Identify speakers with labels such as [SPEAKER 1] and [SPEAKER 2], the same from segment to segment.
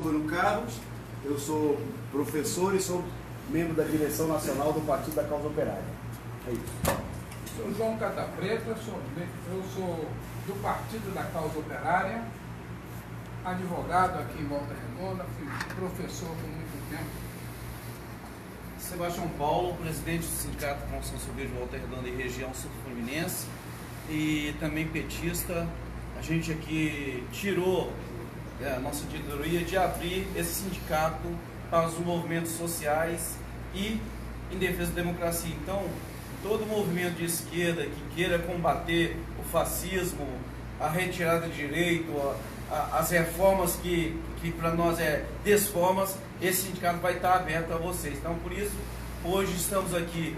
[SPEAKER 1] Antônio Carlos, eu sou professor e sou membro da direção nacional do Partido da Causa Operária. É isso.
[SPEAKER 2] Sou João Catapreta, eu sou do Partido da Causa Operária, advogado aqui em Volta Redonda, fui professor por muito tempo.
[SPEAKER 3] Sebastião Paulo, presidente do Sindicato da Construção Civil de Volta Redonda e região sul-fluminense e também petista. A gente aqui tirou a nossa diretoria de abrir esse sindicato para os movimentos sociais e em defesa da democracia. Então, todo movimento de esquerda que queira combater o fascismo, a retirada de direito, as reformas que para nós é desformas, esse sindicato vai estar aberto a vocês. Então, por isso, hoje estamos aqui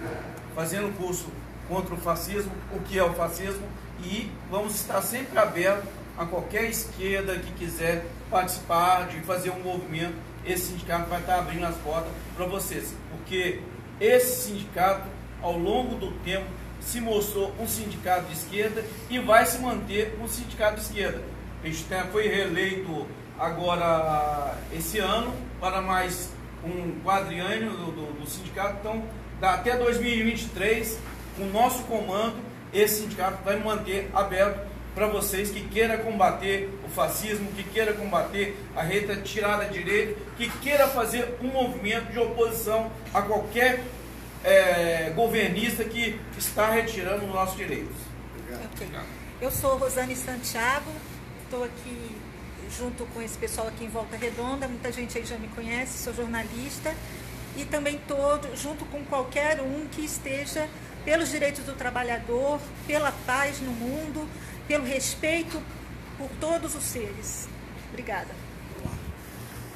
[SPEAKER 3] fazendo curso contra o fascismo, o que é o fascismo, e vamos estar sempre abertos a qualquer esquerda que quiser participar de fazer um movimento. Esse sindicato vai estar abrindo as portas para vocês, porque esse sindicato, ao longo do tempo, se mostrou um sindicato de esquerda e vai se manter um sindicato de esquerda. A gente foi reeleito agora esse ano para mais um quadriênio do sindicato. Então, até 2023, com o nosso comando, esse sindicato vai manter aberto para vocês que queiram combater o fascismo, que queiram combater a retirada de direito, que queira fazer um movimento de oposição a qualquer governista que está retirando os nossos direitos.
[SPEAKER 4] Okay. Eu sou Rosane Santiago, estou aqui junto com esse pessoal aqui em Volta Redonda, muita gente aí já me conhece, sou jornalista e também estou junto com qualquer um que esteja pelos direitos do trabalhador, pela paz no mundo, pelo respeito por todos os seres. Obrigada.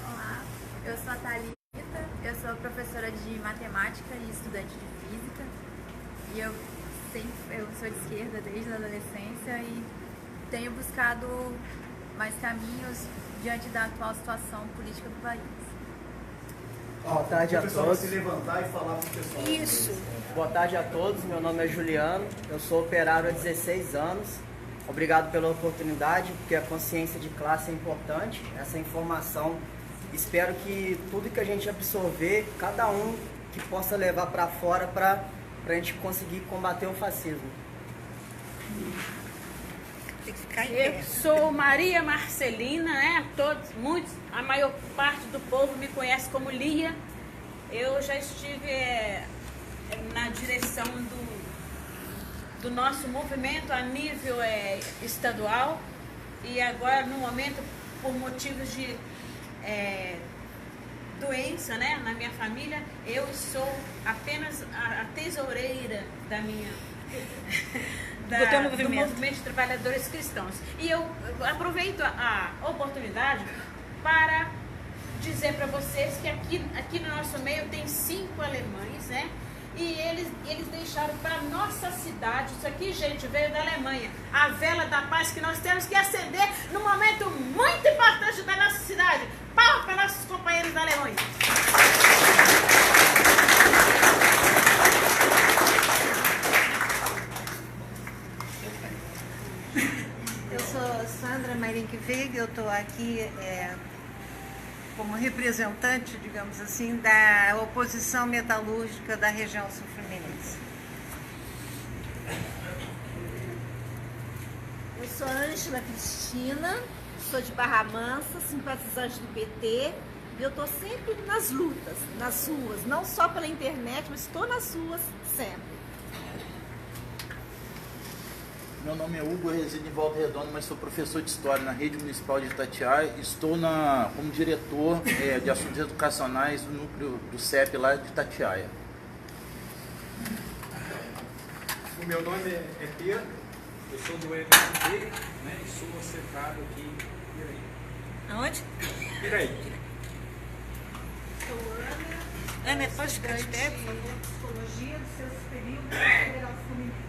[SPEAKER 5] Olá, eu sou a Thalita, eu sou professora de matemática e estudante de física e eu sou de esquerda desde a adolescência e tenho buscado mais caminhos diante da atual situação política do país.
[SPEAKER 6] Boa tarde a todos.
[SPEAKER 1] Se levantar e falar para o pessoal.
[SPEAKER 4] Isso.
[SPEAKER 6] Boa tarde a todos, meu nome é Juliano, eu sou operário há 16 anos. Obrigado pela oportunidade, porque a consciência de classe é importante, essa informação. Espero que tudo que a gente absorver, cada um que possa levar para fora para a gente conseguir combater o fascismo.
[SPEAKER 4] Tem que ficar em
[SPEAKER 7] Eu
[SPEAKER 4] pé.
[SPEAKER 7] sou Maria Marcelina, né? A maior parte do povo me conhece como Lia. Eu já estive na direção do nosso movimento a nível estadual e agora, no momento, por motivos de doença, né, na minha família, eu sou apenas a tesoureira da minha... do movimento de trabalhadores cristãos. E eu aproveito a oportunidade para dizer para vocês que aqui no nosso meio tem 5 alemães, né? E eles deixaram para nossa cidade, isso aqui, gente, veio da Alemanha, a vela da paz que nós temos que acender num momento muito importante da nossa cidade. Palmas para nossos companheiros da Alemanha.
[SPEAKER 8] Eu sou Sandra Marinquivig, eu estou aqui como representante, digamos assim, da oposição metalúrgica da região sul-fluminense.
[SPEAKER 9] Eu sou Ângela Cristina, sou de Barra Mansa, simpatizante do PT, e eu estou sempre nas lutas, nas ruas, não só pela internet, mas estou nas ruas sempre.
[SPEAKER 10] Meu nome é Hugo, eu resido em Volta Redonda, mas sou professor de História na Rede Municipal de Itatiaia. Estou como diretor de assuntos educacionais do núcleo do CEP lá de Itatiaia.
[SPEAKER 2] O meu nome é Pedro, eu sou do MST, né, e sou secado aqui em Piraí.
[SPEAKER 4] Aonde?
[SPEAKER 2] Piraí.
[SPEAKER 4] Ana, pode ficar de pé, por favor?
[SPEAKER 8] Psicologia do seu período federal fluminense.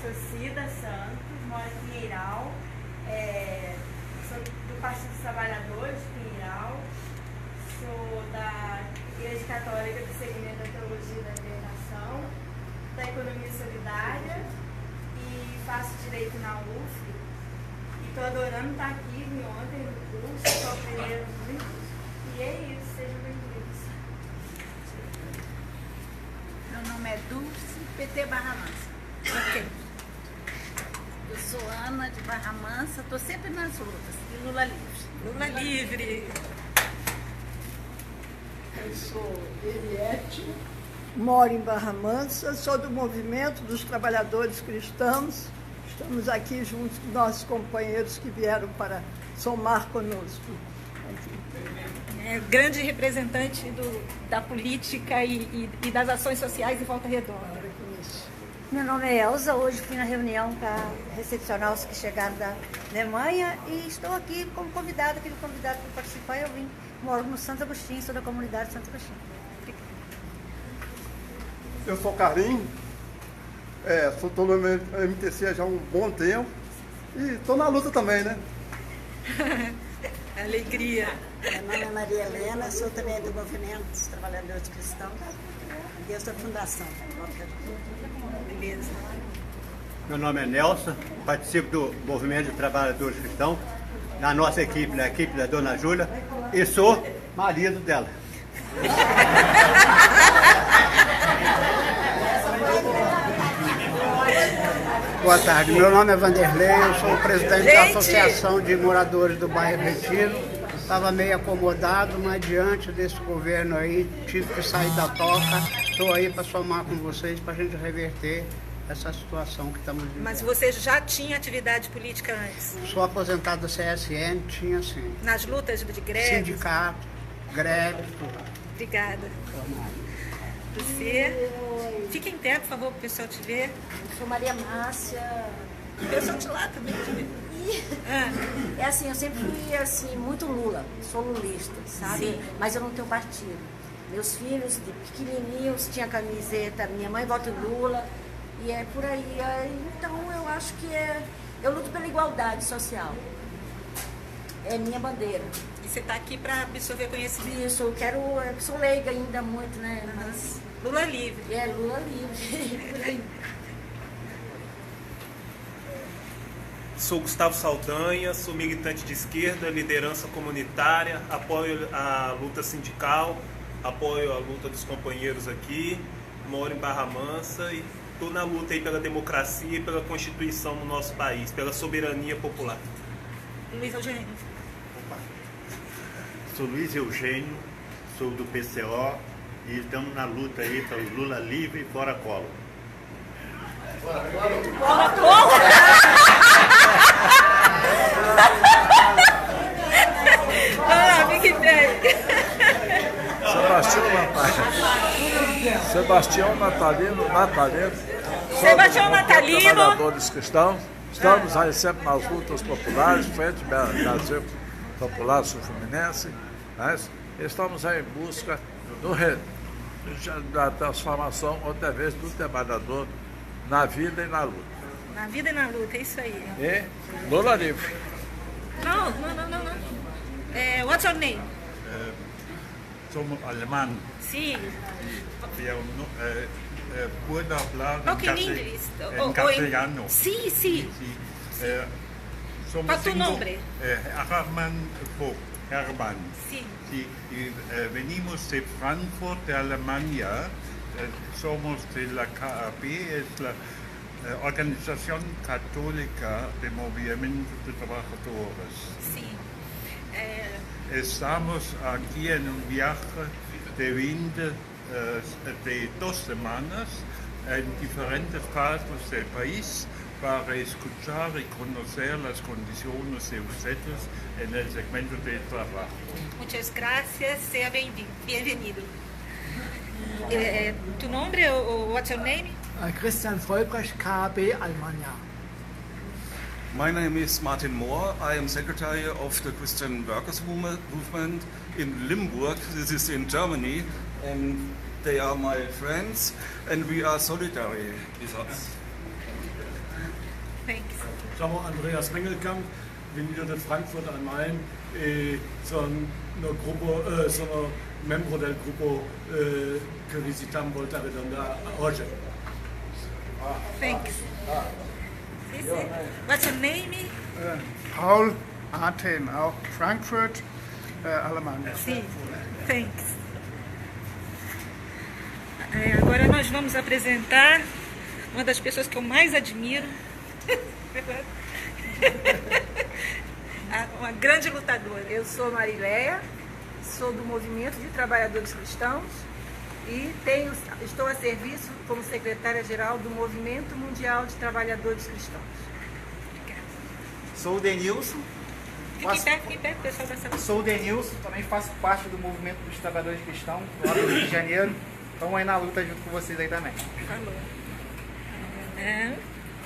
[SPEAKER 11] Sou Cida Santos, moro em Pinheiral, sou do Partido dos Trabalhadores de Pinheiral, sou da Igreja Católica do Segmento da Teologia da Libertação, da Economia Solidária e faço Direito na UF. E Estou adorando estar aqui, vim ontem no curso, estou aprendendo muito. E é isso, sejam bem-vindos.
[SPEAKER 12] Meu nome é Dulce, PT Barra Mansa. Ok. Eu sou Ana de Barra Mansa, estou sempre nas lutas. E Lula livre.
[SPEAKER 4] Lula livre.
[SPEAKER 13] Eu sou Eliette, moro em Barra Mansa, sou do Movimento dos Trabalhadores Cristãos. Estamos aqui juntos com nossos companheiros que vieram para somar conosco.
[SPEAKER 4] É grande representante da política e das ações sociais em Volta Redonda.
[SPEAKER 14] Meu nome é Elza, hoje fui na reunião para recepcionar os que chegaram da Alemanha e estou aqui como convidada, aquele convidado para participar. Eu vim, moro no Santo Agostinho, sou da comunidade Santo Agostinho.
[SPEAKER 15] Eu sou Karim, estou no MTC já há um bom tempo e estou na luta também, né?
[SPEAKER 4] Alegria.
[SPEAKER 16] Meu nome é Maria Helena, sou também do Movimento dos Trabalhadores Cristãos, desde a fundação.
[SPEAKER 4] Beleza.
[SPEAKER 17] Meu nome é Nelson, participo do Movimento de Trabalhadores Cristãos, na nossa equipe, na equipe da Dona Júlia, e sou marido dela.
[SPEAKER 18] Boa tarde, meu nome é Vanderlei, eu sou o presidente da Associação de Moradores do Bairro Retiro. Estava meio acomodado, mas diante desse governo aí, tive que sair da toca. Estou aí para somar com vocês, para a gente reverter essa situação que estamos vivendo.
[SPEAKER 4] Mas você já tinha atividade política antes?
[SPEAKER 18] Sou aposentado da CSN, tinha sim.
[SPEAKER 4] Nas lutas de greve?
[SPEAKER 18] Sindicato, greve, tudo.
[SPEAKER 4] Obrigada. Você? Fique em pé, por favor, para o pessoal te ver.
[SPEAKER 14] Eu sou Maria Márcia.
[SPEAKER 4] Eu sou de lá também.
[SPEAKER 14] É assim, eu sempre fui assim, muito Lula, sou lulista, sabe?
[SPEAKER 4] Sim.
[SPEAKER 14] Mas eu não tenho partido. Meus filhos, de pequenininhos, tinham camiseta, minha mãe vota em Lula, e é por aí. Então eu acho que eu luto pela igualdade social. É minha bandeira.
[SPEAKER 4] E você está aqui para absorver conhecimento?
[SPEAKER 14] Isso, eu sou leiga ainda muito, né? Mas
[SPEAKER 4] Lula livre.
[SPEAKER 14] É, Lula livre. Por aí.
[SPEAKER 19] Sou Gustavo Saldanha, sou militante de esquerda, liderança comunitária, apoio a luta sindical, apoio a luta dos companheiros aqui, moro em Barra Mansa e estou na luta aí pela democracia e pela Constituição no nosso país, pela soberania popular.
[SPEAKER 4] Luiz Eugênio.
[SPEAKER 20] Sou Luiz Eugênio, sou do PCO e estamos na luta aí para o Lula livre e fora Collor.
[SPEAKER 4] Fora Collor? Fique bem.
[SPEAKER 21] Sebastião Natalino.
[SPEAKER 4] Sebastião Natalino.
[SPEAKER 21] Trabalhadores cristãos. Estamos aí sempre nas lutas populares, frente Brasil Popular Sul-Fluminense. Mas estamos aí em busca da transformação, outra vez, do trabalhador na vida e na luta.
[SPEAKER 4] Na vida e na luta, é isso aí.
[SPEAKER 21] E Lula livre.
[SPEAKER 4] Não. What's your name?
[SPEAKER 22] Somos alemán.
[SPEAKER 4] Sí.
[SPEAKER 22] ¿Puedo hablar
[SPEAKER 4] en
[SPEAKER 22] castellano?
[SPEAKER 4] Sí.
[SPEAKER 22] ¿Cuál
[SPEAKER 4] es tu nombre?
[SPEAKER 22] Hermann.
[SPEAKER 4] Sí.
[SPEAKER 22] Y venimos de Frankfurt, de Alemania. Somos de la KAB, es la Organización Católica de Movimiento de Trabajadores.
[SPEAKER 4] Sí.
[SPEAKER 22] Estamos aquí en un viaje de 2 semanas en diferentes partes del país para escuchar y conocer las condiciones de ustedes en el segmento de trabajo.
[SPEAKER 4] Muchas gracias, sea bienvenido. ¿Tu nombre o what's your name?
[SPEAKER 23] Christian Vollbrecht, KAB Alemania.
[SPEAKER 24] My name is Martin Mohr. I am secretary of the Christian Workers Movement in Limburg. This is in Germany, and they are my friends, and we are solidary with us.
[SPEAKER 4] Thanks.
[SPEAKER 25] Somos Andreas Mengelkamp, venido de Frankfurt am Main, sono membro del gruppo che visitiamo Volta Redonda oggi.
[SPEAKER 4] Thanks. What's your name?
[SPEAKER 1] Paul Aten, auch Frankfurt, Alemanha.
[SPEAKER 4] Sim, thanks. Agora nós vamos apresentar uma das pessoas que eu mais admiro, uma grande lutadora.
[SPEAKER 8] Eu sou Marileia, sou do Movimento de Trabalhadores Cristãos e estou a serviço como secretária-geral do Movimento Mundial de Trabalhadores Cristãos.
[SPEAKER 3] Sou o Denilson.
[SPEAKER 4] Fique em pé, pessoal da saúde.
[SPEAKER 3] Sou o Denilson, também faço parte do Movimento dos Trabalhadores Cristãos, lá do Rio de Janeiro. Estamos aí na luta junto com vocês aí também.
[SPEAKER 4] Falou.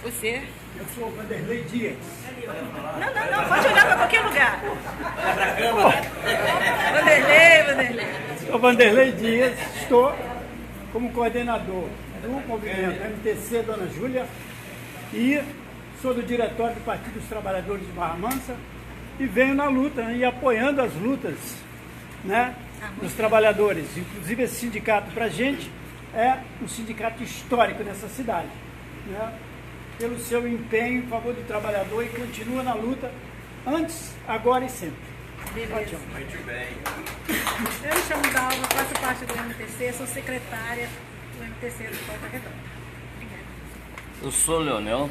[SPEAKER 4] Você?
[SPEAKER 25] Eu sou o Vanderlei Dias.
[SPEAKER 4] Não, pode olhar para qualquer lugar. Vanderlei.
[SPEAKER 25] Sou Vanderlei Dias, estou como coordenador do movimento MTC Dona Júlia e sou do diretório do Partido dos Trabalhadores de Barra Mansa e venho na luta e apoiando as lutas, né, dos trabalhadores. Inclusive esse sindicato para a gente é um sindicato histórico nessa cidade, né, pelo seu empenho em favor do trabalhador e continua na luta antes, agora e sempre.
[SPEAKER 4] Beleza.
[SPEAKER 3] Muito bem.
[SPEAKER 4] Eu me chamo Dalva, faço parte do MTC, sou secretária do MTC do Volta Redonda. Obrigada.
[SPEAKER 5] Eu sou o Leonel,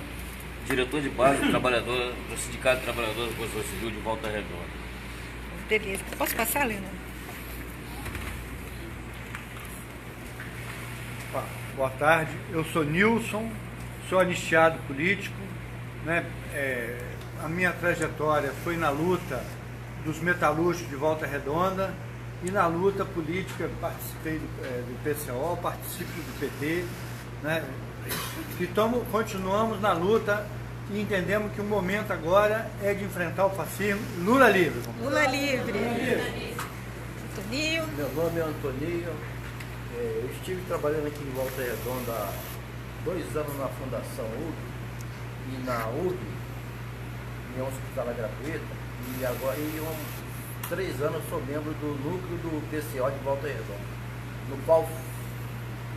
[SPEAKER 5] diretor de base do Sindicato de Trabalhadores da Construção Civil de Volta Redonda.
[SPEAKER 4] Beleza. Posso passar, Leonel?
[SPEAKER 6] Boa tarde, eu sou Nilson, sou anistiado político, né? A minha trajetória foi na luta dos metalúrgicos de Volta Redonda e na luta política participei do PCO, participo do PT, né? Então continuamos na luta e entendemos que o momento agora é de enfrentar o fascismo. Lula livre.
[SPEAKER 4] Lula livre. Antoninho.
[SPEAKER 7] Meu nome é Antoninho. Eu estive trabalhando aqui em Volta Redonda há 2 anos na Fundação UB e na UB, União Hospitalar Gratuita, e agora há 3 anos sou membro do núcleo do PCO de Volta Redonda, no qual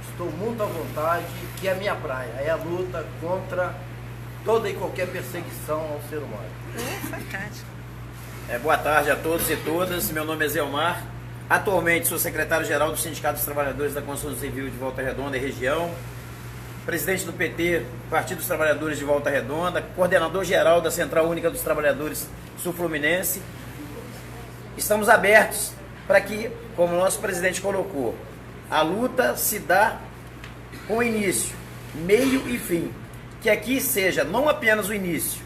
[SPEAKER 7] estou muito à vontade, que é a minha praia, é a luta contra toda e qualquer perseguição ao ser humano.
[SPEAKER 4] Fantástico.
[SPEAKER 5] Boa tarde a todos e todas, meu nome é Zé Omar, atualmente sou secretário-geral do Sindicato dos Trabalhadores da Construção Civil de Volta Redonda e região, presidente do PT, Partido dos Trabalhadores de Volta Redonda, coordenador-geral da Central Única dos Trabalhadores Sul-Fluminense. Estamos abertos para que, como o nosso presidente colocou, a luta se dá com início, meio e fim. Que aqui seja não apenas o início,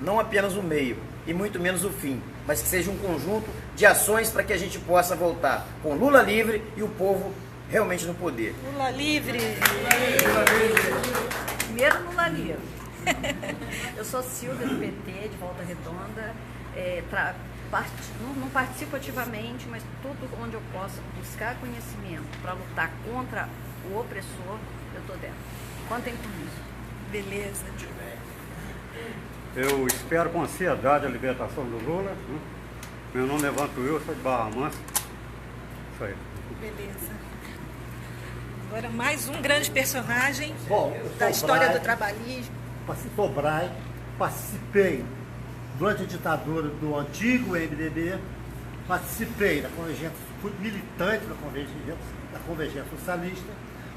[SPEAKER 5] não apenas o meio e muito menos o fim, mas que seja um conjunto de ações para que a gente possa voltar com Lula livre e o povo realmente no poder.
[SPEAKER 4] Lula livre.
[SPEAKER 8] Primeiro Lula livre. Eu sou Silvia do PT de Volta Redonda. Não participo ativamente, mas tudo onde eu possa buscar conhecimento para lutar contra o opressor, eu estou dentro. Contem com isso.
[SPEAKER 4] Beleza.
[SPEAKER 17] Eu espero com ansiedade a libertação do Lula. Né? Meu nome é Vanto Will, sou de Barra Mansa. Isso aí.
[SPEAKER 4] Beleza. Agora mais um grande personagem
[SPEAKER 26] da
[SPEAKER 4] história do trabalhismo.
[SPEAKER 26] Sou Brai, participei durante a ditadura do antigo MDB, participei da convergência, fui militante da convergência socialista,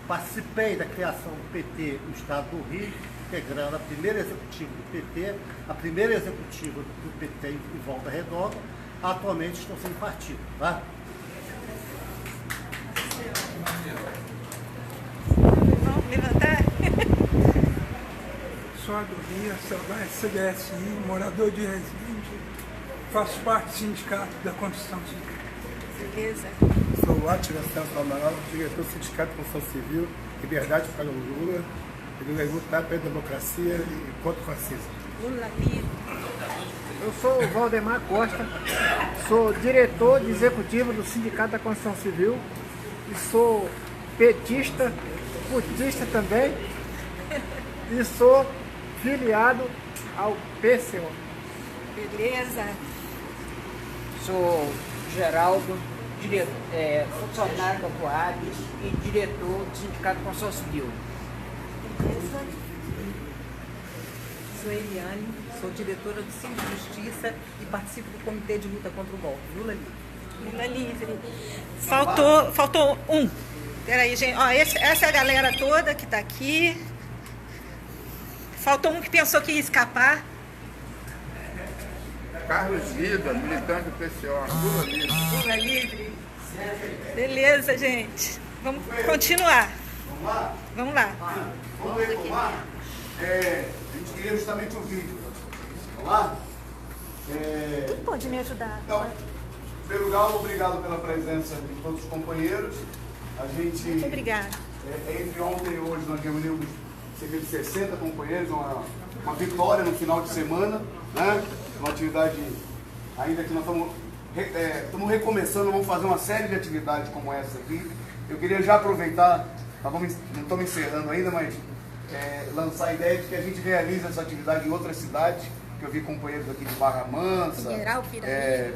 [SPEAKER 26] participei da criação do PT no estado do Rio, integrando a primeira executiva do PT, a primeira executiva do PT em Volta Redonda. Atualmente estou sem partido, tá?
[SPEAKER 4] Vamos levantar?
[SPEAKER 27] Sou Adorinha, sou da CDSI, morador de Resende, faço parte do Sindicato da Construção Civil.
[SPEAKER 4] Beleza.
[SPEAKER 26] Sou o Átila Celso Amaral, diretor do Sindicato de Construção Civil, Liberdade para o Lula, ele lutar pela democracia e contra o fascismo.
[SPEAKER 4] Lula livre.
[SPEAKER 23] Eu sou o Valdemar Costa, sou diretor de executivo do Sindicato da Construção Civil e sou petista, putista também e sou filiado ao PCO.
[SPEAKER 4] Beleza.
[SPEAKER 28] Sou Geraldo, funcionário da Coab e diretor do Sindicato de Construção Civil.
[SPEAKER 4] Beleza.
[SPEAKER 8] Sou Eliane,
[SPEAKER 2] sou diretora do Cine de Justiça e participo do Comitê de Luta contra o Golpe. Lula livre.
[SPEAKER 4] Lula livre. Faltou um. Peraí, gente. Ó, essa é a galera toda que está aqui. Faltou um que pensou que ia escapar.
[SPEAKER 9] Carlos Vida, militante do PCO. Lula livre.
[SPEAKER 4] Lula livre. Beleza, gente. Vamos continuar.
[SPEAKER 10] Vamos lá?
[SPEAKER 4] Vamos lá.
[SPEAKER 10] Vamos retomar. A gente queria justamente o vídeo. Vamos lá?
[SPEAKER 4] Pode me ajudar.
[SPEAKER 10] Então, em primeiro lugar, obrigado pela presença de todos os companheiros. A gente,
[SPEAKER 4] muito obrigada.
[SPEAKER 10] Entre ontem e hoje nós reunimos cerca de 60 companheiros, uma vitória no final de semana, né? Uma atividade ainda que nós estamos recomeçando, vamos fazer uma série de atividades como essa aqui. Eu queria já aproveitar, não estamos encerrando ainda, mas lançar a ideia de que a gente realiza essa atividade em outras cidades, que eu vi companheiros aqui de Barra Mansa,
[SPEAKER 4] Pinheiral, Piraí,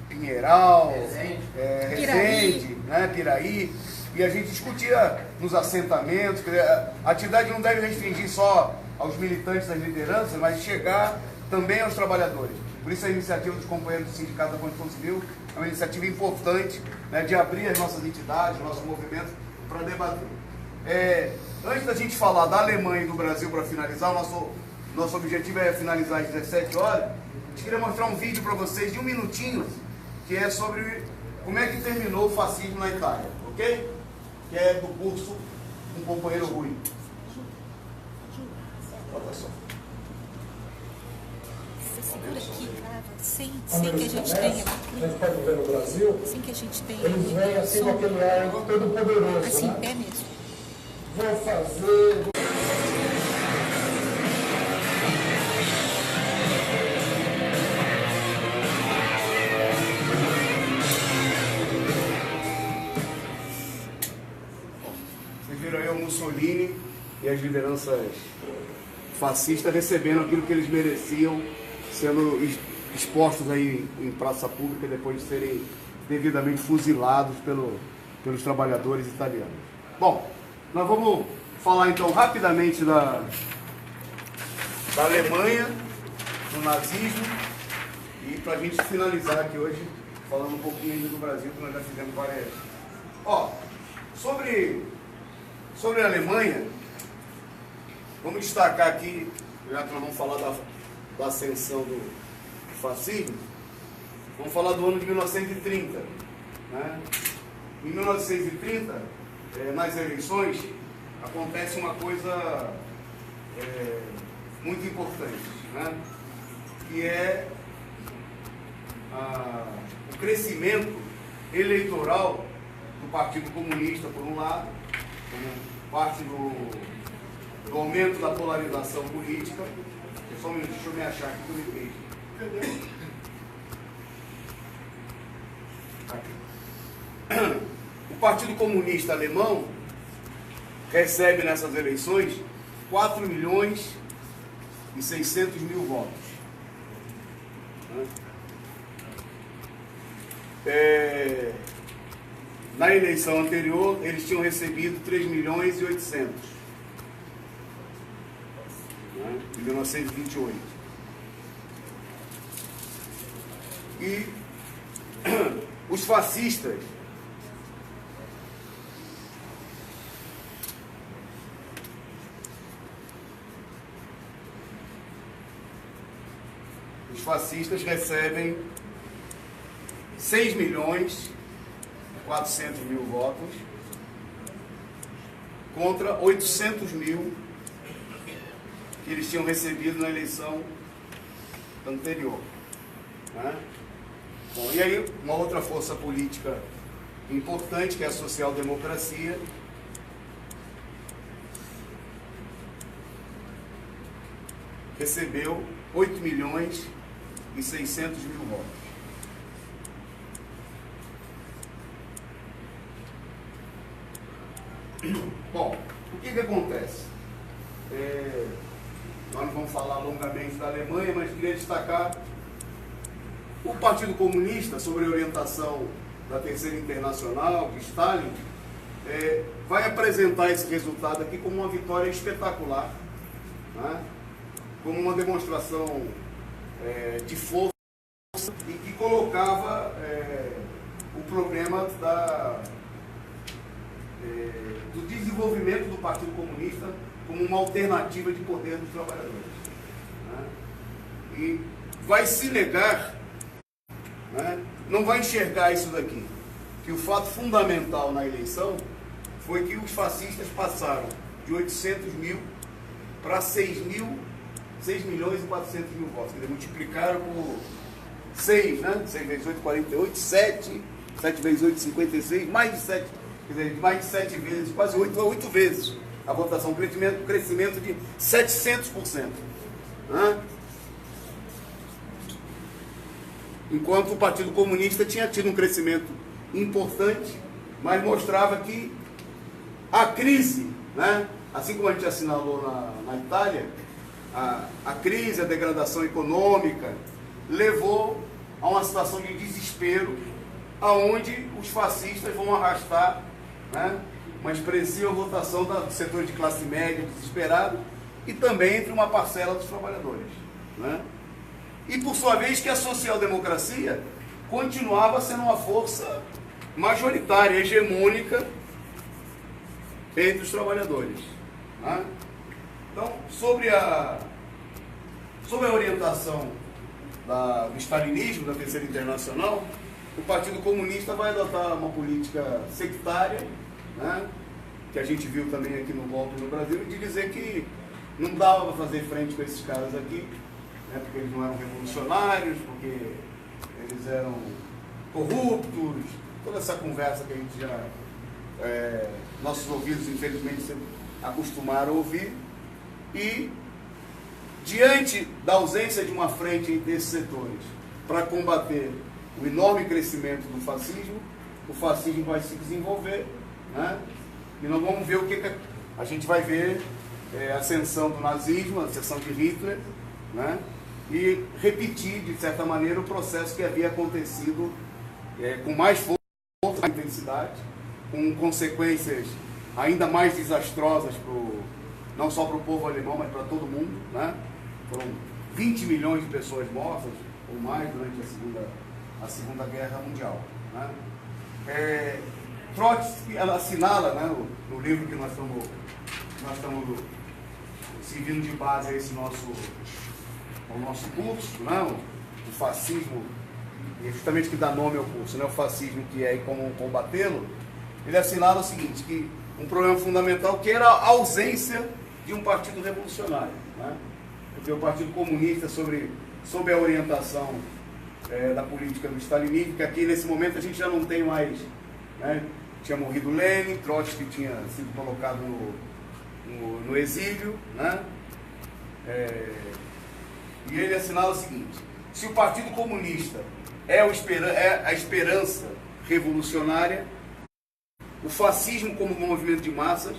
[SPEAKER 10] Pinheiral, Resende, né, Piraí, e a gente discutia nos assentamentos. A atividade não deve restringir só aos militantes das lideranças, mas chegar também aos trabalhadores. Por isso a iniciativa dos companheiros do Sindicato da Construção Civil é uma iniciativa importante, né, de abrir as nossas entidades, os nossos movimentos para debater. Antes da gente falar da Alemanha e do Brasil para finalizar, nosso objetivo é finalizar às 17 horas. A gente queria mostrar um vídeo para vocês de 1 minutinho, que é sobre como é que terminou o fascismo na Itália, ok? Que é do curso Um Companheiro Rui. Olha só.
[SPEAKER 4] Você segura aqui, grava, sem que a gente tenha.
[SPEAKER 11] A gente pode ver no Brasil.
[SPEAKER 4] Sem que a gente tenha.
[SPEAKER 11] Eles vêm assim com aquele ar todo poderoso.
[SPEAKER 4] Assim,
[SPEAKER 11] né?
[SPEAKER 4] pé mesmo.
[SPEAKER 11] Vou fazer.
[SPEAKER 10] Vocês viram aí o Mussolini e as lideranças fascistas recebendo aquilo que eles mereciam, sendo expostos aí em praça pública depois de serem devidamente fuzilados pelos trabalhadores italianos. Bom, nós vamos falar então rapidamente da Alemanha, do nazismo, e para a gente finalizar aqui hoje, falando um pouquinho ainda do Brasil, que nós já fizemos várias. Sobre a Alemanha, vamos destacar aqui, já que nós vamos falar da ascensão do fascismo, vamos falar do ano de 1930. Né? Em 1930, nas eleições, acontece uma coisa muito importante, né? Que é o crescimento eleitoral do Partido Comunista, por um lado, como parte do aumento da polarização política. Só um minuto, deixa eu me achar aqui que eu me perdi. O Partido Comunista Alemão recebe nessas eleições 4.600.000 votos. Na eleição anterior, eles tinham recebido 3.800.000, em 1928. E os fascistas recebem 6.400.000 votos contra 800.000 que eles tinham recebido na eleição anterior. Né? Bom, e aí uma outra força política importante, que é a social-democracia, recebeu 8.600.000 votos. Bom, o que acontece? Nós não vamos falar longamente da Alemanha, mas queria destacar o Partido Comunista, sob a orientação da Terceira Internacional, de Stalin, vai apresentar esse resultado aqui como uma vitória espetacular, né? como uma demonstração de força e que colocava o problema do desenvolvimento do Partido Comunista como uma alternativa de poder dos trabalhadores. Né? E vai se negar, né? Não vai enxergar isso daqui, que o fato fundamental na eleição foi que os fascistas passaram de 800 mil para 6 milhões e 400 mil votos. Quer dizer, multiplicaram por 6, né? 6 vezes 8, 48, 7 vezes 8, 56, mais de 7, quer dizer, mais de 7 vezes, quase 8 vezes a votação, crescimento de 700%. Né? Enquanto o Partido Comunista tinha tido um crescimento importante, mas mostrava que a crise, né? Assim como a gente assinalou na Itália, a crise, a degradação econômica, levou a uma situação de desespero, aonde os fascistas vão arrastar, né, uma expressiva votação do setor de classe média desesperado e também entre uma parcela dos trabalhadores. Né? E, por sua vez, que a social-democracia continuava sendo uma força majoritária, hegemônica entre os trabalhadores. Né? Então, sobre a orientação do stalinismo, da Terceira Internacional, o Partido Comunista vai adotar uma política sectária, né, que a gente viu também aqui no golpe no Brasil, de dizer que não dava para fazer frente com esses caras aqui, né, porque eles não eram revolucionários, porque eles eram corruptos, toda essa conversa que a gente já, nossos ouvidos, infelizmente, se acostumaram a ouvir. E, diante da ausência de uma frente entre esses setores para combater o enorme crescimento do fascismo, o fascismo vai se desenvolver, né? E nós vamos ver o que a gente vai ver, a ascensão do nazismo, a ascensão de Hitler, né? E repetir, de certa maneira, o processo que havia acontecido com mais força, mais intensidade, com consequências ainda mais desastrosas não só para o povo alemão, mas para todo mundo, né? Foram 20 milhões de pessoas mortas, ou mais, durante a Segunda Guerra Mundial. Né? Trotsky, ela assinala, né, no livro que nós estamos servindo de base a esse nosso curso, né? O fascismo, e justamente que dá nome ao curso, né? O fascismo, que é e como combatê-lo. Ele assinala o seguinte, que um problema fundamental que era a ausência de um partido revolucionário, né? Porque o Partido Comunista, sob a orientação da política do stalinismo, que aqui nesse momento a gente já não tem mais, né? Tinha morrido Lenin, Trotsky tinha sido colocado no exílio, né? E ele assinala o seguinte: se o Partido Comunista é a esperança revolucionária, o fascismo como movimento de massas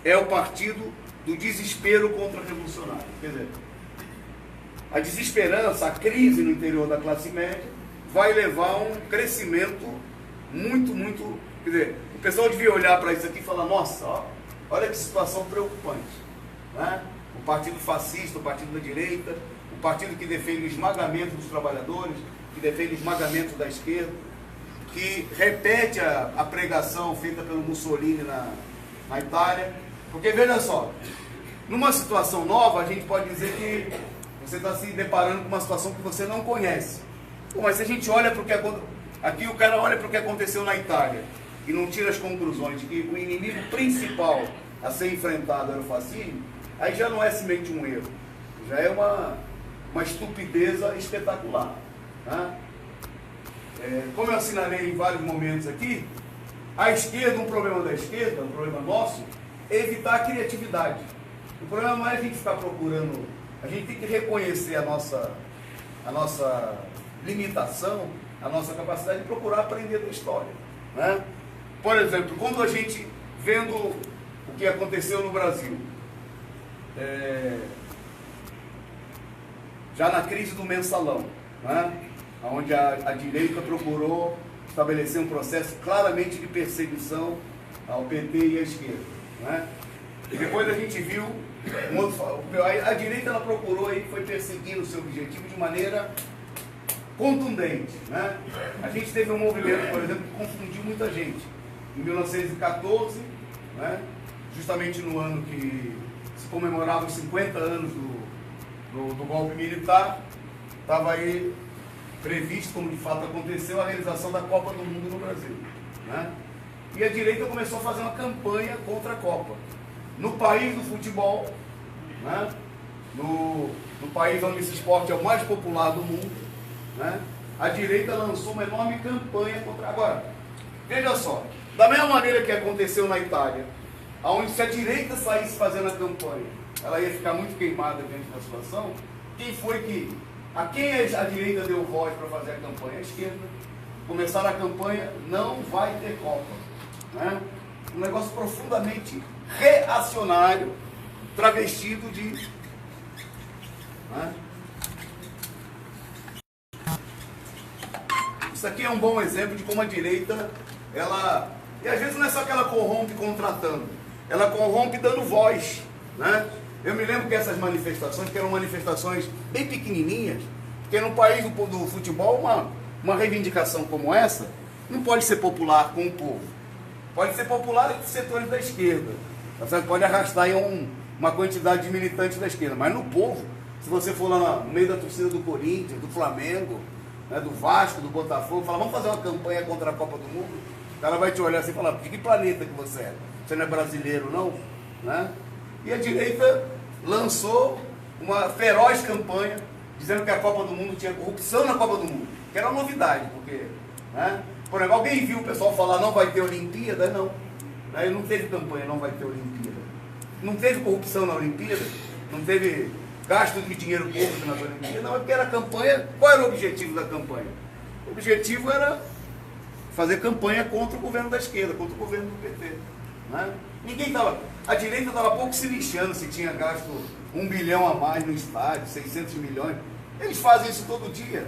[SPEAKER 10] é o partido do desespero contra-revolucionário. Quer dizer, a desesperança, a crise no interior da classe média vai levar a um crescimento muito, muito... Quer dizer, o pessoal devia olhar para isso aqui e falar, nossa, olha que situação preocupante. Né? O partido fascista, o partido da direita, o partido que defende o esmagamento dos trabalhadores, que defende o esmagamento da esquerda, que repete a pregação feita pelo Mussolini na Itália. Porque, veja só, numa situação nova, a gente pode dizer que você está se deparando com uma situação que você não conhece. Pô, mas se a gente olha para o que aqui o cara olha para o que aconteceu na Itália e não tira as conclusões de que o inimigo principal a ser enfrentado era o fascismo, aí já não é simplesmente um erro, já é uma estupideza espetacular. Tá? Como eu assinalei em vários momentos aqui, a esquerda, um problema da esquerda, um problema nosso, é evitar a criatividade. O problema não é a gente ficar procurando, a gente tem que reconhecer a nossa limitação, a nossa capacidade de procurar aprender da história. Né? Por exemplo, quando a gente, vendo o que aconteceu no Brasil, já na crise do mensalão, né? Onde a direita procurou estabelecer um processo claramente de perseguição ao PT e à esquerda. Né? E depois a gente viu A direita ela procurou e foi perseguindo o seu objetivo de maneira contundente, né? A gente teve um movimento, por exemplo, que confundiu muita gente. Em 1914, né, justamente no ano que se comemorava os 50 anos do golpe militar, estava aí previsto, como de fato aconteceu, a realização da Copa do Mundo no Brasil, né? E a direita começou a fazer uma campanha contra a Copa. No país do futebol, né, no país onde esse esporte é o mais popular do mundo, né, a direita lançou uma enorme campanha contra... Agora, veja só, da mesma maneira que aconteceu na Itália, onde se a direita saísse fazendo a campanha, ela ia ficar muito queimada diante da situação, a quem a direita deu voz para fazer a campanha? A esquerda. Começaram a campanha, não vai ter Copa, né? Um negócio profundamente reacionário, travestido de... né? Isso aqui é um bom exemplo de como a direita, ela... E às vezes não é só que ela corrompe contratando, ela corrompe dando voz, né? Eu me lembro que essas manifestações, que eram manifestações bem pequenininhas, porque no país do futebol, uma reivindicação como essa, não pode ser popular com o povo. Pode ser popular entre setores da esquerda. Você pode arrastar aí uma quantidade de militantes da esquerda. Mas no povo, se você for lá no meio da torcida do Corinthians, do Flamengo, né, do Vasco, do Botafogo, fala, vamos fazer uma campanha contra a Copa do Mundo, o cara vai te olhar assim e falar, de que planeta que você é? Você não é brasileiro, não? Né? E a direita lançou uma feroz campanha, dizendo que a Copa do Mundo tinha corrupção na Copa do Mundo, que era uma novidade, porque... né? Por exemplo, alguém viu o pessoal falar não vai ter Olimpíada? Não. Não teve campanha, não vai ter Olimpíada. Não teve corrupção na Olimpíada, não teve gasto de dinheiro público nas Olimpíadas, não, é porque era campanha. Qual era o objetivo da campanha? O objetivo era fazer campanha contra o governo da esquerda, contra o governo do PT. Né? A direita estava pouco se lixando se tinha gasto 1 bilhão a mais no estádio, 600 milhões. Eles fazem isso todo dia.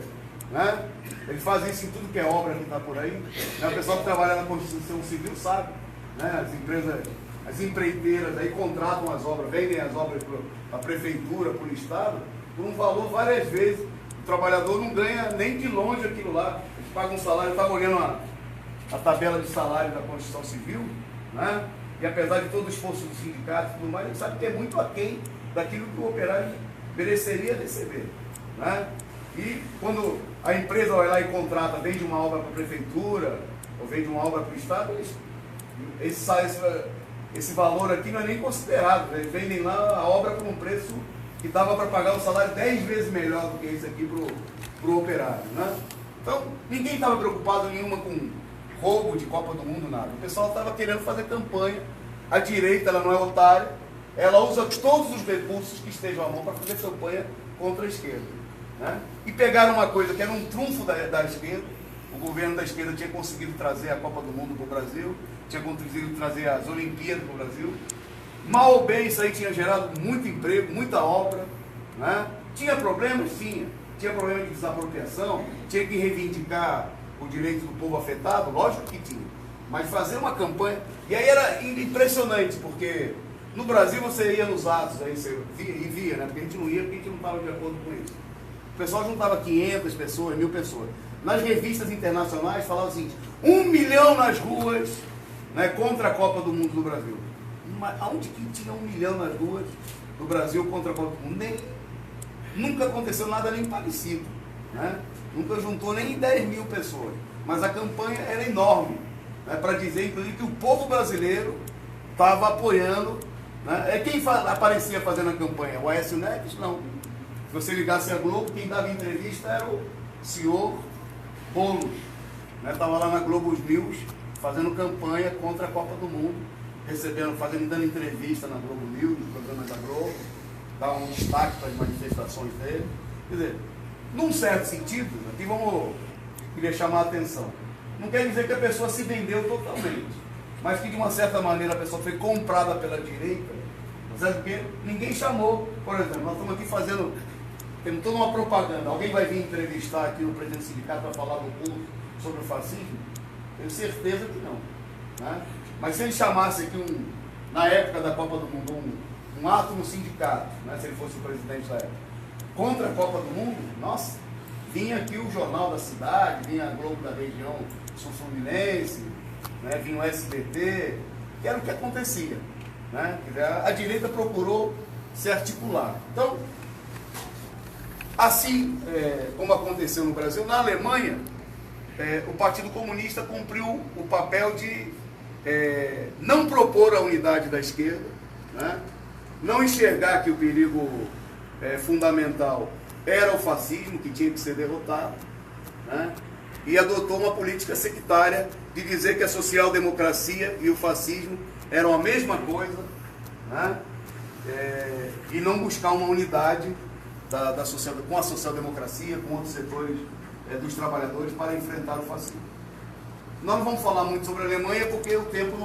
[SPEAKER 10] Né? Eles fazem isso em tudo que é obra que está por aí. Né? O pessoal que trabalha na construção civil sabe. Né? As empresas, as empreiteiras aí contratam as obras, vendem as obras para a prefeitura, para o Estado, por um valor várias vezes. O trabalhador não ganha nem de longe aquilo lá. Eles pagam um salário, eu estava olhando a tabela de salário da construção civil, né? E apesar de todo o esforço do sindicato e tudo mais, ele sabe que é muito aquém daquilo que o operário mereceria receber. Né? E quando a empresa vai lá e contrata, vende uma obra para a prefeitura, ou vende uma obra para o Estado, esse valor aqui não é nem considerado. Eles vendem lá a obra por um preço que dava para pagar um salário 10 vezes melhor do que esse aqui para o operário. Né? Então, ninguém estava preocupado nenhuma com roubo de Copa do Mundo, nada. O pessoal estava querendo fazer campanha. A direita, ela não é otária, ela usa todos os recursos que estejam à mão para fazer campanha contra a esquerda. Né? E pegaram uma coisa que era um trunfo da esquerda. O governo da esquerda tinha conseguido trazer a Copa do Mundo para o Brasil, tinha conseguido trazer as Olimpíadas para o Brasil. Mal ou bem, isso aí tinha gerado muito emprego, muita obra. Né? Tinha problemas? Tinha. Tinha problema de desapropriação, tinha que reivindicar o direito do povo afetado, lógico que tinha. Mas fazer uma campanha... E aí era impressionante, porque no Brasil você ia nos atos, aí você via, né? Porque a gente não ia, porque a gente não estava de acordo com isso. O pessoal juntava 500 pessoas, 1000 pessoas. Nas revistas internacionais falava assim, 1 milhão nas ruas, né, contra a Copa do Mundo do Brasil. Mas aonde que tinha 1 milhão nas ruas do Brasil contra a Copa do Mundo? Nunca aconteceu nada nem parecido. Né? Nunca juntou nem 10 mil pessoas. Mas a campanha era enorme. Né, para dizer, inclusive, que o povo brasileiro estava apoiando. Né? Quem aparecia fazendo a campanha? O Aécio Neves? Não. Se você ligasse a Globo, quem dava entrevista era o senhor Boulos. Estava lá na Globo News fazendo campanha contra a Copa do Mundo, dando entrevista na Globo News, nos programas da Globo, dar um destaque para as manifestações dele. Quer dizer, num certo sentido, aqui queria chamar a atenção. Não quer dizer que a pessoa se vendeu totalmente, mas que de uma certa maneira a pessoa foi comprada pela direita, sabe por quê? Ninguém chamou. Por exemplo, nós estamos aqui temos toda uma propaganda. Alguém vai vir entrevistar aqui o presidente do sindicato para falar do curso sobre o fascismo? Tenho certeza que não. Né? Mas se ele chamasse aqui, na época da Copa do Mundo, um ato no sindicato, né, se ele fosse o presidente da época, contra a Copa do Mundo, nossa, vinha aqui o Jornal da Cidade, vinha a Globo da região sul-fluminense, né, vinha o SBT, que era o que acontecia. Né? A direita procurou se articular. Então, assim como aconteceu no Brasil, na Alemanha, o Partido Comunista cumpriu o papel de não propor a unidade da esquerda, né? Não enxergar que o perigo fundamental era o fascismo, que tinha que ser derrotado, né? E adotou uma política sectária de dizer que a social-democracia e o fascismo eram a mesma coisa, né? E não buscar uma unidade com a social-democracia, com outros setores dos trabalhadores para enfrentar o fascismo. Nós não vamos falar muito sobre a Alemanha porque o tempo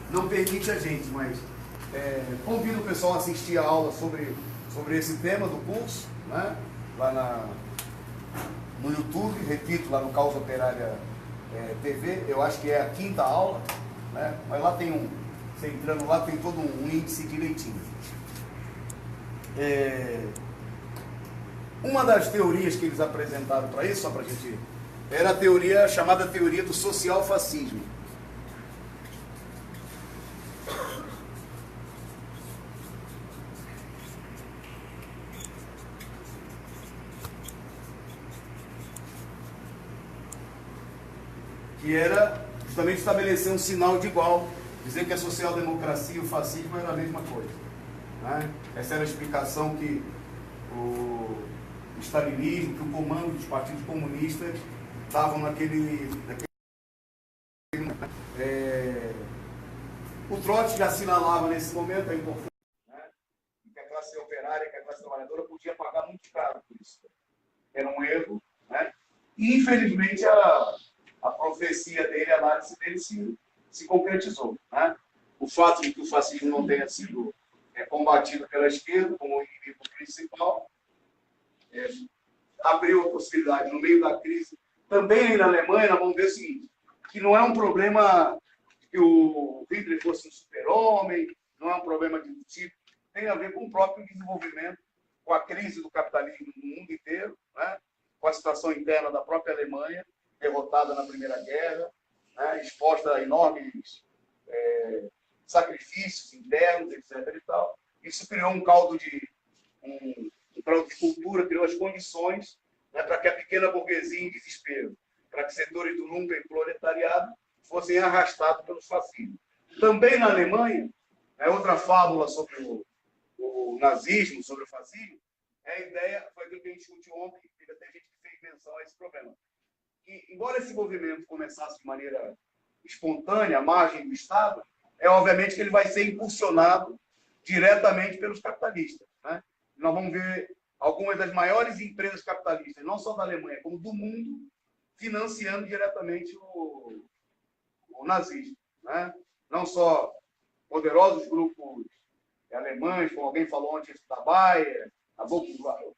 [SPEAKER 10] não permite a gente, mas convido o pessoal a assistir a aula sobre esse tema do curso, né? Lá no YouTube, repito, lá no Causa Operária TV, eu acho que é a 5ª aula, né? Mas lá tem você entrando lá tem todo um índice direitinho. Uma das teorias que eles apresentaram para isso, só para a gente, era a teoria chamada teoria do social-fascismo. Que era justamente estabelecer um sinal de igual, dizer que a social-democracia e o fascismo eram a mesma coisa. Né? Essa era a explicação que o stalinismo, que o comando dos partidos comunistas davam naquele o Trotsky já assinalava nesse momento a importância, né? Que a classe operária, que a classe trabalhadora podia pagar muito caro por isso. Era um erro, né? E infelizmente a profecia dele, a análise dele se concretizou, né? O fato de que o fascismo não tenha sido combatido pela esquerda como inimigo principal abriu a possibilidade, no meio da crise, também aí na Alemanha, nós vamos ver o seguinte, que não é um problema que o Hitler fosse um super-homem, não é um problema de tipo, tem a ver com o próprio desenvolvimento, com a crise do capitalismo no mundo inteiro, né? Com a situação interna da própria Alemanha, derrotada na Primeira Guerra, né? Exposta a enormes sacrifícios internos, etc. E tal. Isso criou um caldo de cultura, criou as condições, né, para que a pequena burguesia em desespero, para que setores do lumpen proletariado fossem arrastados pelo fascismo. Também na Alemanha, outra fábula sobre o nazismo, sobre o fascismo, a ideia foi aquilo que a gente discutiu ontem, teve até gente que fez menção a esse problema. E, embora esse movimento começasse de maneira espontânea, à margem do Estado, obviamente que ele vai ser impulsionado diretamente pelos capitalistas. Né? Nós vamos ver algumas das maiores empresas capitalistas, não só da Alemanha, como do mundo, financiando diretamente o nazismo. Né? Não só poderosos grupos alemães, como alguém falou antes da Bayer, a Volkswagen,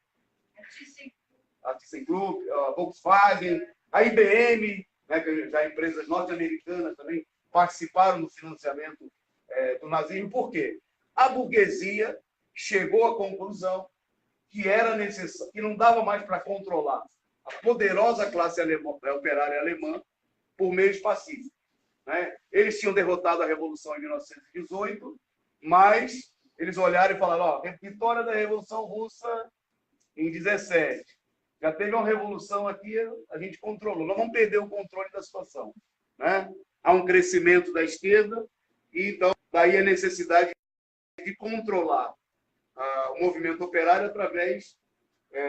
[SPEAKER 10] a IBM, né, que já empresas norte-americanas também participaram do financiamento do nazismo. Por quê? A burguesia chegou à conclusão que era necessário, que não dava mais para controlar a poderosa classe operária alemã por meios pacíficos. Né? Eles tinham derrotado a Revolução em 1918, mas eles olharam e falaram, vitória da Revolução Russa em 17. Já teve uma revolução aqui, a gente controlou. Nós vamos perder o controle da situação. Né? Há um crescimento da esquerda, e então daí a necessidade de controlar o movimento operário através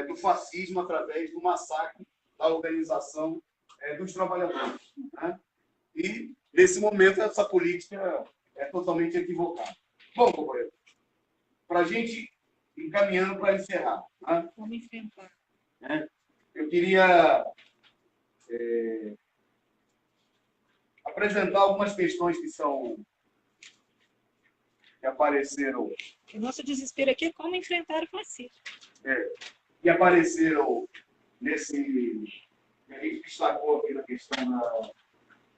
[SPEAKER 10] do fascismo, através do massacre da organização dos trabalhadores. Né? E, nesse momento, essa política é totalmente equivocada. Bom, companheiro, para a gente encaminhando para encerrar. Né?
[SPEAKER 4] Vamos enfrentar.
[SPEAKER 10] Eu queria apresentar algumas questões que apareceram.
[SPEAKER 4] O nosso desespero aqui é como enfrentar o fascismo.
[SPEAKER 10] Que apareceram nesse. A gente destacou aqui na questão da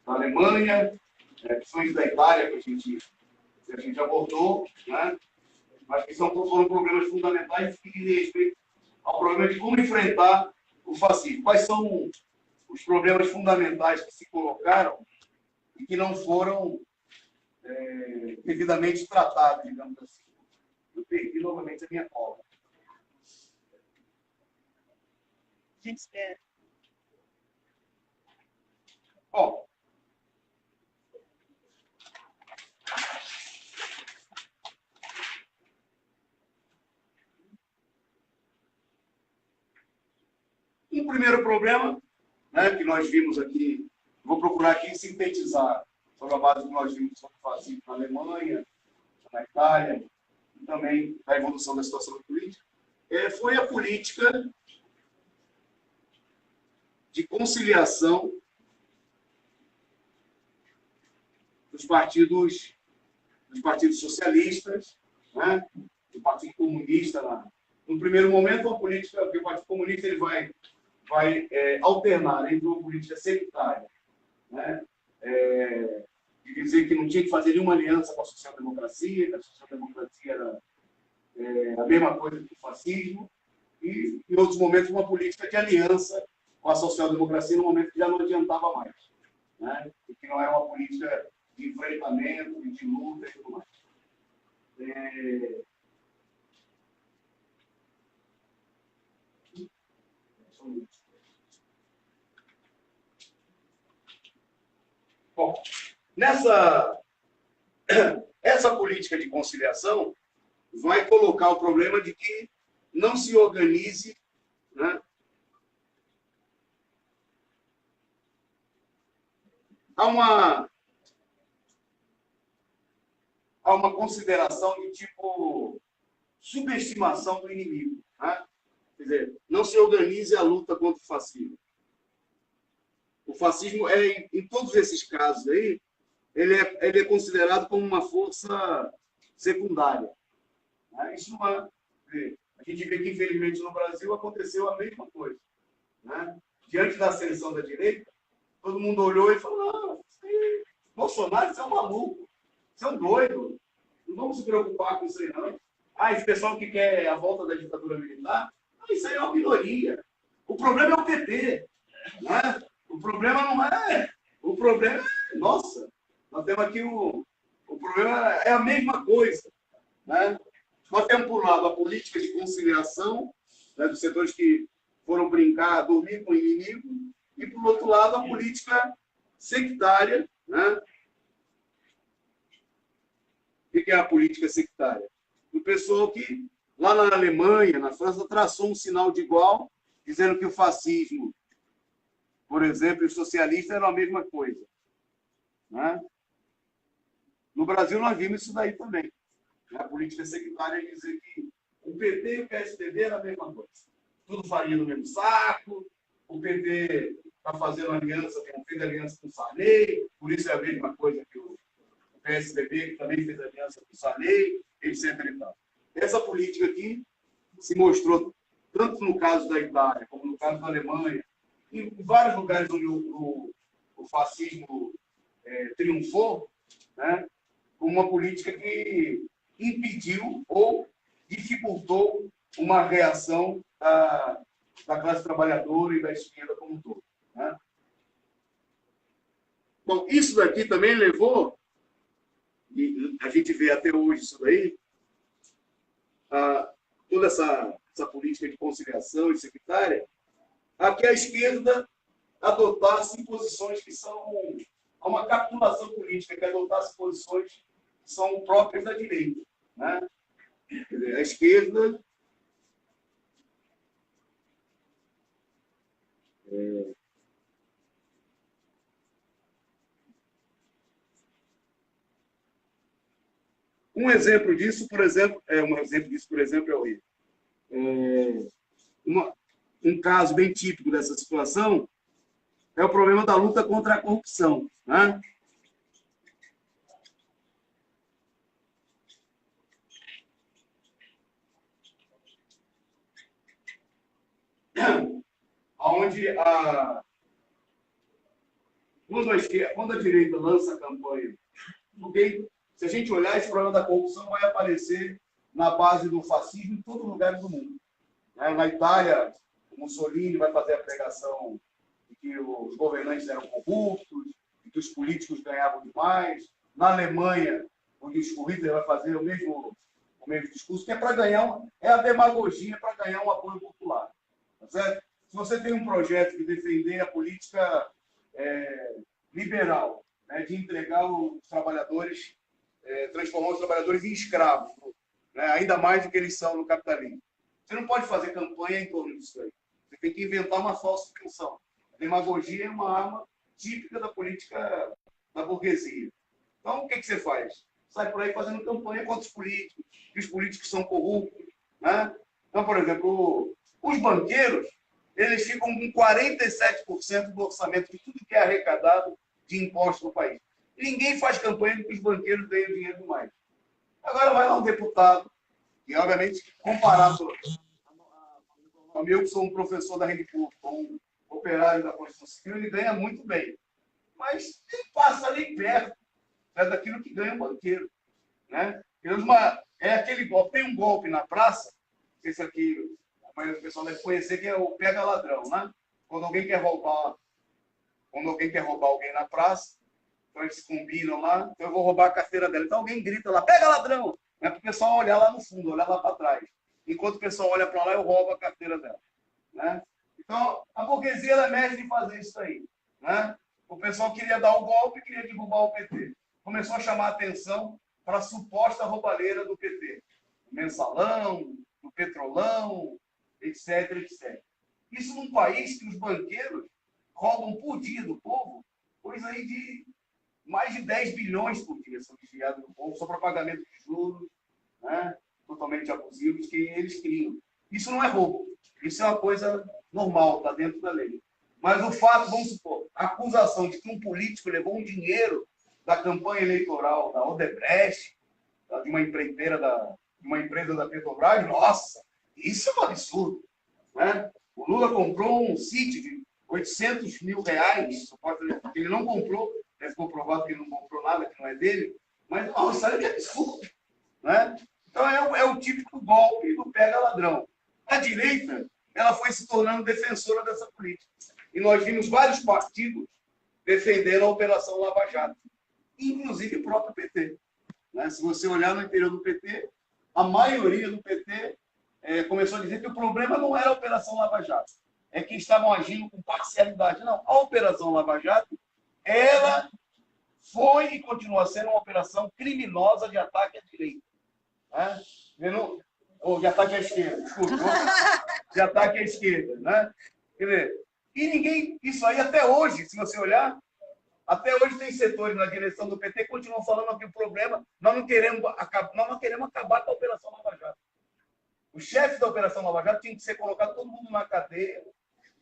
[SPEAKER 10] Alemanha, questões da Itália que a gente abordou, né? mas que foram problemas fundamentais que dizem respeito ao problema de como enfrentar o fascismo. Quais são os problemas fundamentais que se colocaram e que não foram devidamente tratados, digamos assim. Eu perdi novamente a minha cola.
[SPEAKER 4] A gente espera.
[SPEAKER 10] Bom, um primeiro problema, né, que nós vimos aqui, vou procurar aqui sintetizar sobre a base que nós vimos sobre o fascismo na Alemanha, na Itália, e também a evolução da situação política, foi a política de conciliação dos partidos socialistas, né, do Partido Comunista. No primeiro momento, a política que o Partido Comunista ele vai alternar entre uma política sectária, né, de dizer que não tinha que fazer nenhuma aliança com a social-democracia, que a social-democracia era a mesma coisa que o fascismo, e, em outros momentos, uma política de aliança com a social-democracia no momento que já não adiantava mais, né, e que não era uma política de enfrentamento, de luta e tudo mais. Bom, essa política de conciliação vai colocar o problema de que não se organize, né, há uma consideração de tipo subestimação do inimigo, né? Quer dizer, não se organize a luta contra o fascismo. O fascismo, em todos esses casos aí, ele é considerado como uma força secundária, né? Isso não é, a gente vê que, infelizmente, no Brasil aconteceu a mesma coisa, né? Diante da ascensão da direita, todo mundo olhou e falou: não, Bolsonaro, você é um maluco, você é um doido, não vamos se preocupar com isso aí, não. Esse pessoal que quer a volta da ditadura militar, isso aí é uma minoria. O problema é o PT, né? O problema não é... O problema é... Nossa, nós temos aqui o problema é a mesma coisa, né? Nós temos, por um lado, a política de conciliação, né, dos setores que foram brincar, dormir com o inimigo, e, por outro lado, a política sectária, né? O que é a política sectária? O pessoal que, lá na Alemanha, na França, traçou um sinal de igual, dizendo que o fascismo, por exemplo, e o socialista eram a mesma coisa, né? No Brasil, nós vimos isso daí também. A política sectária dizer que o PT e o PSDB eram a mesma coisa. Tudo farinha no mesmo saco, o PT está fazendo aliança, fez aliança com o Sarney, por isso é a mesma coisa que o PSDB, que também fez aliança com o Sarney, etc. E tal. Essa política aqui se mostrou, tanto no caso da Itália, como no caso da Alemanha, em vários lugares onde o fascismo triunfou, né, como uma política que impediu ou dificultou uma reação da classe trabalhadora e da esquerda como um todo, né? Bom, isso daqui também levou, e a gente vê até hoje isso daí, toda essa política de conciliação e sectária, a que a esquerda adotasse posições que são uma capitulação política, que adotasse posições que são próprias da direita, né? A esquerda um exemplo disso, por exemplo, é um caso bem típico dessa situação é o problema da luta contra a corrupção, né? Onde quando a direita lança a campanha, porque se a gente olhar, esse problema da corrupção vai aparecer na base do fascismo em todo lugar do mundo. Na Itália, Mussolini vai fazer a pregação de que os governantes eram corruptos, de que os políticos ganhavam demais. Na Alemanha, o Hitler vai fazer o mesmo discurso, que é para ganhar, é a demagogia para ganhar um apoio popular. Tá certo? Se você tem um projeto de defender a política liberal, né, de entregar os trabalhadores, transformar os trabalhadores em escravos, né, ainda mais do que eles são no capitalismo, você não pode fazer campanha em torno disso aí. Você tem que inventar uma falsa função. A demagogia é uma arma típica da política da burguesia. Então, o que você faz? Sai por aí fazendo campanha contra os políticos, que os políticos são corruptos. Né? Então, por exemplo, os banqueiros, eles ficam com 47% do orçamento de tudo que é arrecadado de impostos no país. E ninguém faz campanha de que os banqueiros ganham dinheiro demais. Agora vai lá um deputado, e obviamente, comparado ao meu, que sou um professor da rede pública, um operário da construção civil, ele ganha muito bem. Mas ele passa ali perto daquilo que ganha um banqueiro. Né? É aquele golpe. Tem um golpe na praça, esse aqui, a maioria do pessoal deve conhecer, que é o pega-ladrão. Né? Quando alguém quer roubar alguém na praça, então eles combinam lá, então eu vou roubar a carteira dela. Então alguém grita lá, pega ladrão! É para o pessoal olhar lá no fundo, olhar lá para trás. Enquanto o pessoal olha para lá, eu roubo a carteira dela. Né? Então, a burguesia é mestre em fazer isso aí. Né? O pessoal queria dar o golpe, queria derrubar o PT. Começou a chamar a atenção para a suposta roubalheira do PT. Do mensalão, do petrolão, etc, etc. Isso num país que os banqueiros roubam por dia do povo, coisa aí de mais de 10 bilhões por dia são desviados do povo, só para pagamento de juros, né, totalmente abusivos que eles criam. Isso não é roubo, isso é uma coisa normal, está dentro da lei. Mas o fato, vamos supor, a acusação de que um político levou um dinheiro da campanha eleitoral da Odebrecht, de uma empreiteira de uma empresa da Petrobras, nossa, isso é um absurdo. Né? O Lula comprou um sítio de 800 mil reais, ele não comprou, ficou provado que ele não comprou nada, que não é dele, mas nossa, é absurdo. Né? Então é o típico golpe do pega-ladrão. A direita, ela foi se tornando defensora dessa política. E nós vimos vários partidos defendendo a Operação Lava Jato, inclusive o próprio PT. Né? Se você olhar no interior do PT, a maioria do PT começou a dizer que o problema não era a Operação Lava Jato, é que estavam agindo com parcialidade. Não, a Operação Lava Jato, ela foi e continua sendo uma operação criminosa de ataque à direita. Né? Ou de ataque à esquerda, desculpa. De ataque à esquerda. Né? Quer dizer, e ninguém, isso aí até hoje, se você olhar, até hoje tem setores na direção do PT que continuam falando que o problema, nós não queremos acabar com a Operação Lava Jato. O chefe da Operação Lava Jato tinha que ser colocado todo mundo na cadeia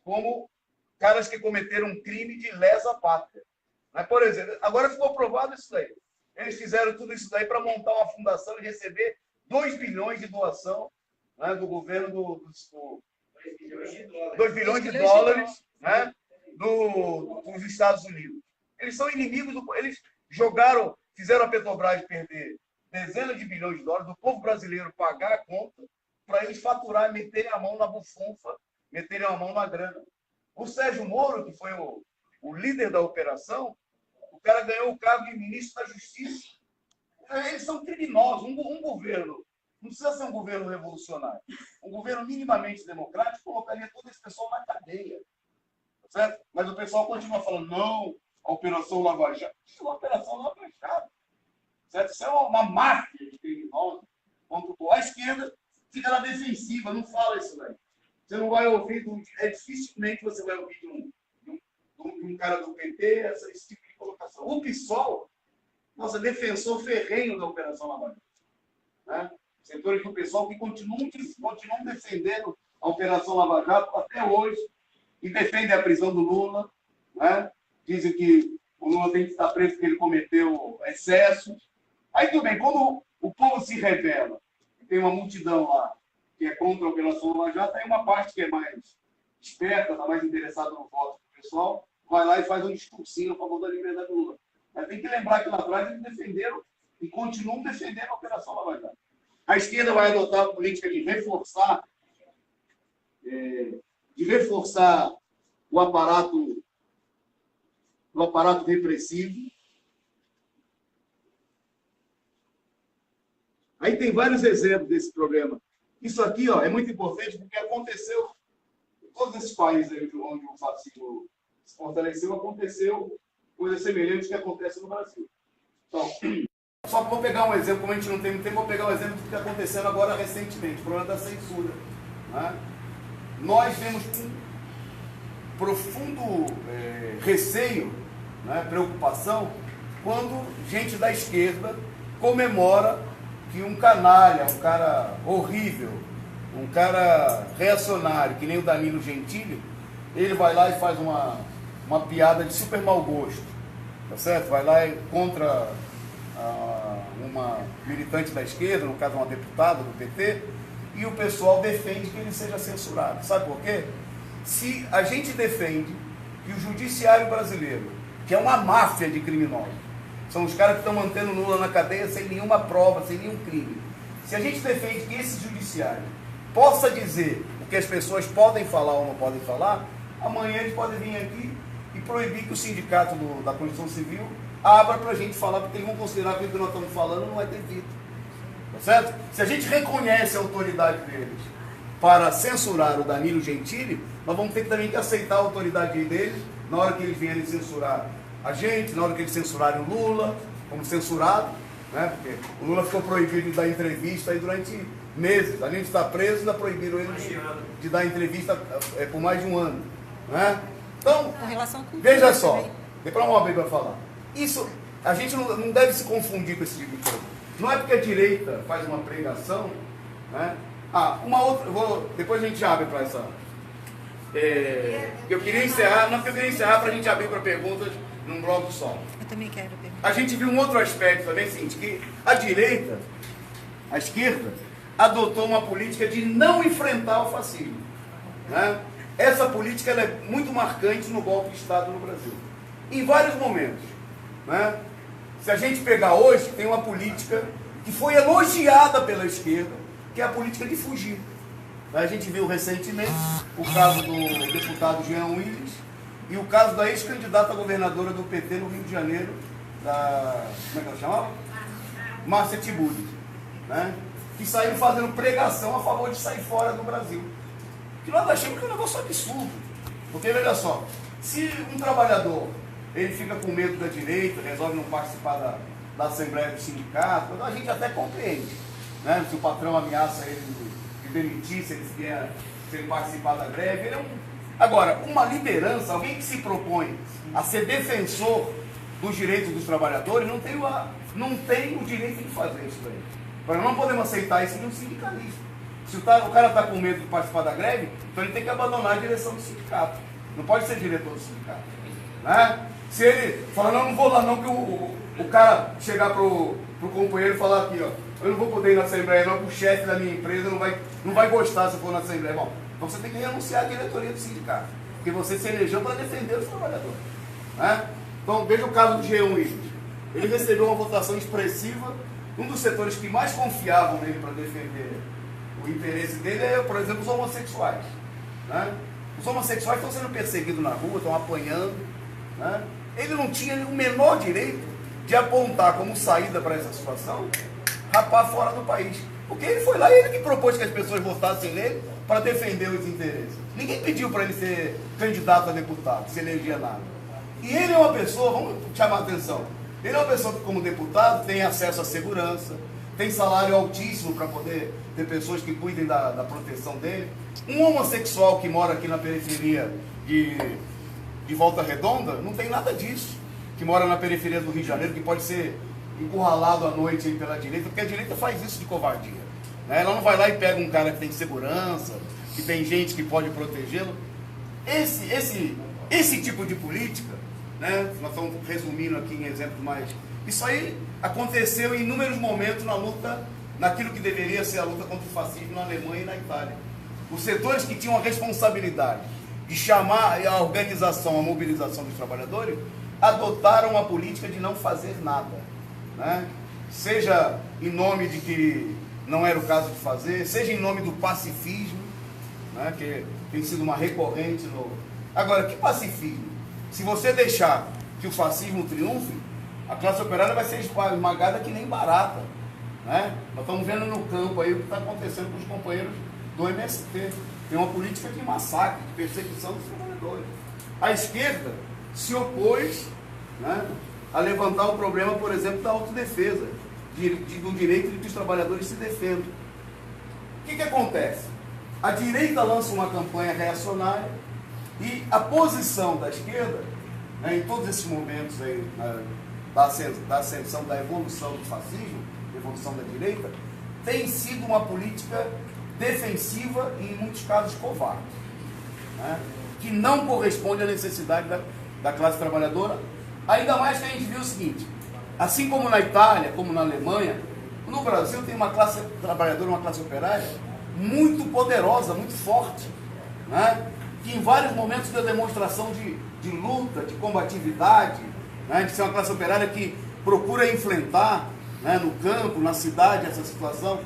[SPEAKER 10] como caras que cometeram um crime de lesa pátria. Mas, por exemplo, agora ficou provado isso daí. Eles fizeram tudo isso daí para montar uma fundação e receber 2 bilhões de doação, né, do governo 2 bilhões de dólares, né, dos Estados Unidos. Eles são inimigos eles fizeram a Petrobras perder dezenas de bilhões de dólares, do povo brasileiro pagar a conta para eles faturar, meterem a mão na bufunfa, meterem a mão na grana. O Sérgio Moro, que foi o líder da operação, o cara ganhou o cargo de ministro da Justiça. Eles são criminosos. Um governo, não precisa ser um governo revolucionário, um governo minimamente democrático colocaria todo esse pessoal na cadeia. Certo? Mas o pessoal continua falando, não, a Operação Lava Jato. Isso é uma Operação Lava Jato. Certo? Isso é uma máfia de criminosos. A esquerda fica na defensiva, não fala isso daí. Você não vai ouvir, dificilmente você vai ouvir de um cara do PT esse tipo de colocação. O PSOL, nossa, defensor ferrenho da Operação Lava Jato. Né? Setores do PSOL que continuam defendendo a Operação Lava Jato até hoje e defendem a prisão do Lula. Né? Dizem que o Lula tem que estar preso porque ele cometeu excessos. Aí tudo bem, quando o povo se rebela, tem uma multidão lá que é contra a Operação Lava Jato, aí uma parte que é mais esperta, está mais interessada no voto do pessoal, vai lá e faz um discursinho a favor da liberdade do Lula. Mas tem que lembrar que lá atrás eles defenderam e continuam defendendo a Operação Lava Jato. A esquerda vai adotar a política de reforçar o aparato repressivo. Aí tem vários exemplos desse problema. Isso aqui, ó, é muito importante porque aconteceu em todos esses países aí onde o fascismo se fortaleceu, aconteceu coisas semelhantes que acontecem no Brasil. Então, só vou pegar um exemplo, como a gente não tem muito tempo, vou pegar um exemplo do que está acontecendo agora recentemente, o problema da censura. Né? Nós vemos com profundo receio, né, preocupação, quando gente da esquerda comemora que um canalha, um cara horrível, um cara reacionário, que nem o Danilo Gentili, ele vai lá e faz uma piada de super mau gosto, tá certo? Vai lá contra uma militante da esquerda, no caso uma deputada do PT, e o pessoal defende que ele seja censurado. Sabe por quê? Se a gente defende que o judiciário brasileiro, que é uma máfia de criminosos, são os caras que estão mantendo Lula na cadeia sem nenhuma prova, sem nenhum crime. Se a gente defende que esse judiciário possa dizer o que as pessoas podem falar ou não podem falar, amanhã eles podem vir aqui e proibir que o sindicato da Constituição Civil abra para a gente falar, porque eles vão considerar que o que nós estamos falando não é devido. Tá certo? Se a gente reconhece a autoridade deles para censurar o Danilo Gentili, nós vamos ter também que aceitar a autoridade deles na hora que eles vierem censurar a gente, na hora que eles censurarem o Lula, como censurado, né? Porque o Lula ficou proibido de dar entrevista aí durante meses, além de estar preso, ainda proibiram ele de dar entrevista por mais de um ano. Né? Então, veja só, tem para uma vez para falar. Isso, a gente não deve se confundir com esse tipo de coisa. Não é porque a direita faz uma pregação, né? Uma outra, depois a gente abre para essa. Eu queria encerrar, não porque eu queria encerrar para a gente abrir para perguntas num bloco só.
[SPEAKER 4] Eu também quero perguntar.
[SPEAKER 10] A gente viu um outro aspecto também, seguinte, que a direita, a esquerda, adotou uma política de não enfrentar o fascismo. Né? Essa política ela é muito marcante no golpe de Estado no Brasil. Em vários momentos. Né? Se a gente pegar hoje, tem uma política que foi elogiada pela esquerda, que é a política de fugir. A gente viu recentemente o caso do deputado Jean Willis e o caso da ex-candidata governadora do PT no Rio de Janeiro, como é que ela chamava? Márcia Tiburi, né? Que saíram fazendo pregação a favor de sair fora do Brasil. Que nós achamos que é um negócio absurdo. Porque, veja só, se um trabalhador ele fica com medo da direita, resolve não participar da Assembleia do Sindicato, a gente até compreende. Né? Se o patrão ameaça ele de demitir, se ele participar da greve, ele é um... Agora, uma liderança, alguém que se propõe a ser defensor dos direitos dos trabalhadores, não tem o direito de fazer isso daí. Agora, não podemos aceitar isso de um sindicalista. Se o cara está com medo de participar da greve, então ele tem que abandonar a direção do sindicato. Não pode ser diretor do sindicato. Né? Se ele falar, não vou lá não, que o cara chegar pro companheiro e falar aqui, ó, eu não vou poder ir na Assembleia não, porque o chefe da minha empresa não vai gostar se eu for na Assembleia. Bom, então você tem que renunciar à diretoria do sindicato, porque você se elegeu para defender os trabalhadores. Né? Então, veja o caso do Jean Willis. Ele recebeu uma votação expressiva. Um dos setores que mais confiavam nele para defender o interesse dele é, por exemplo, os homossexuais. Né? Os homossexuais estão sendo perseguidos na rua, estão apanhando. Né? Ele não tinha o menor direito de apontar como saída para essa situação rapar fora do país. Porque ele foi lá e ele que propôs que as pessoas votassem nele para defender os interesses. Ninguém pediu para ele ser candidato a deputado, se elegia nada. E ele é uma pessoa, vamos chamar a atenção, ele é uma pessoa que, como deputado, tem acesso à segurança, tem salário altíssimo para poder ter pessoas que cuidem da proteção dele. Um homossexual que mora aqui na periferia de Volta Redonda não tem nada disso. Que mora na periferia do Rio de Janeiro, que pode ser encurralado à noite aí pela direita, porque a direita faz isso de covardia. Né? Ela não vai lá e pega um cara que tem segurança, que tem gente que pode protegê-lo. Esse tipo de política, né? Nós estamos resumindo aqui em exemplos mais... Isso aí aconteceu em inúmeros momentos na luta, naquilo que deveria ser a luta contra o fascismo na Alemanha e na Itália. Os setores que tinham a responsabilidade de chamar a organização, a mobilização dos trabalhadores, adotaram a política de não fazer nada. Né? Seja em nome de que não era o caso de fazer, seja em nome do pacifismo, né, que tem sido uma recorrente no... Agora, que pacifismo? Se você deixar que o fascismo triunfe, a classe operária vai ser esmagada que nem barata, né? Nós estamos vendo no campo aí o que está acontecendo com os companheiros do MST. Tem uma política de massacre, de perseguição dos trabalhadores. A esquerda se opôs, né, a levantar o problema, por exemplo, da autodefesa, do direito de que os trabalhadores se defendam. O que acontece? A direita lança uma campanha reacionária e a posição da esquerda, né, em todos esses momentos aí, da ascensão, da evolução do fascismo, da evolução da direita, tem sido uma política defensiva e, em muitos casos, covarde, né, que não corresponde à necessidade da classe trabalhadora, ainda mais que a gente viu o seguinte, assim como na Itália, como na Alemanha, no Brasil tem uma classe trabalhadora, uma classe operária muito poderosa, muito forte, né, que em vários momentos deu demonstração de luta, de combatividade, né, de ser uma classe operária que procura enfrentar, né, no campo, na cidade, essa situação.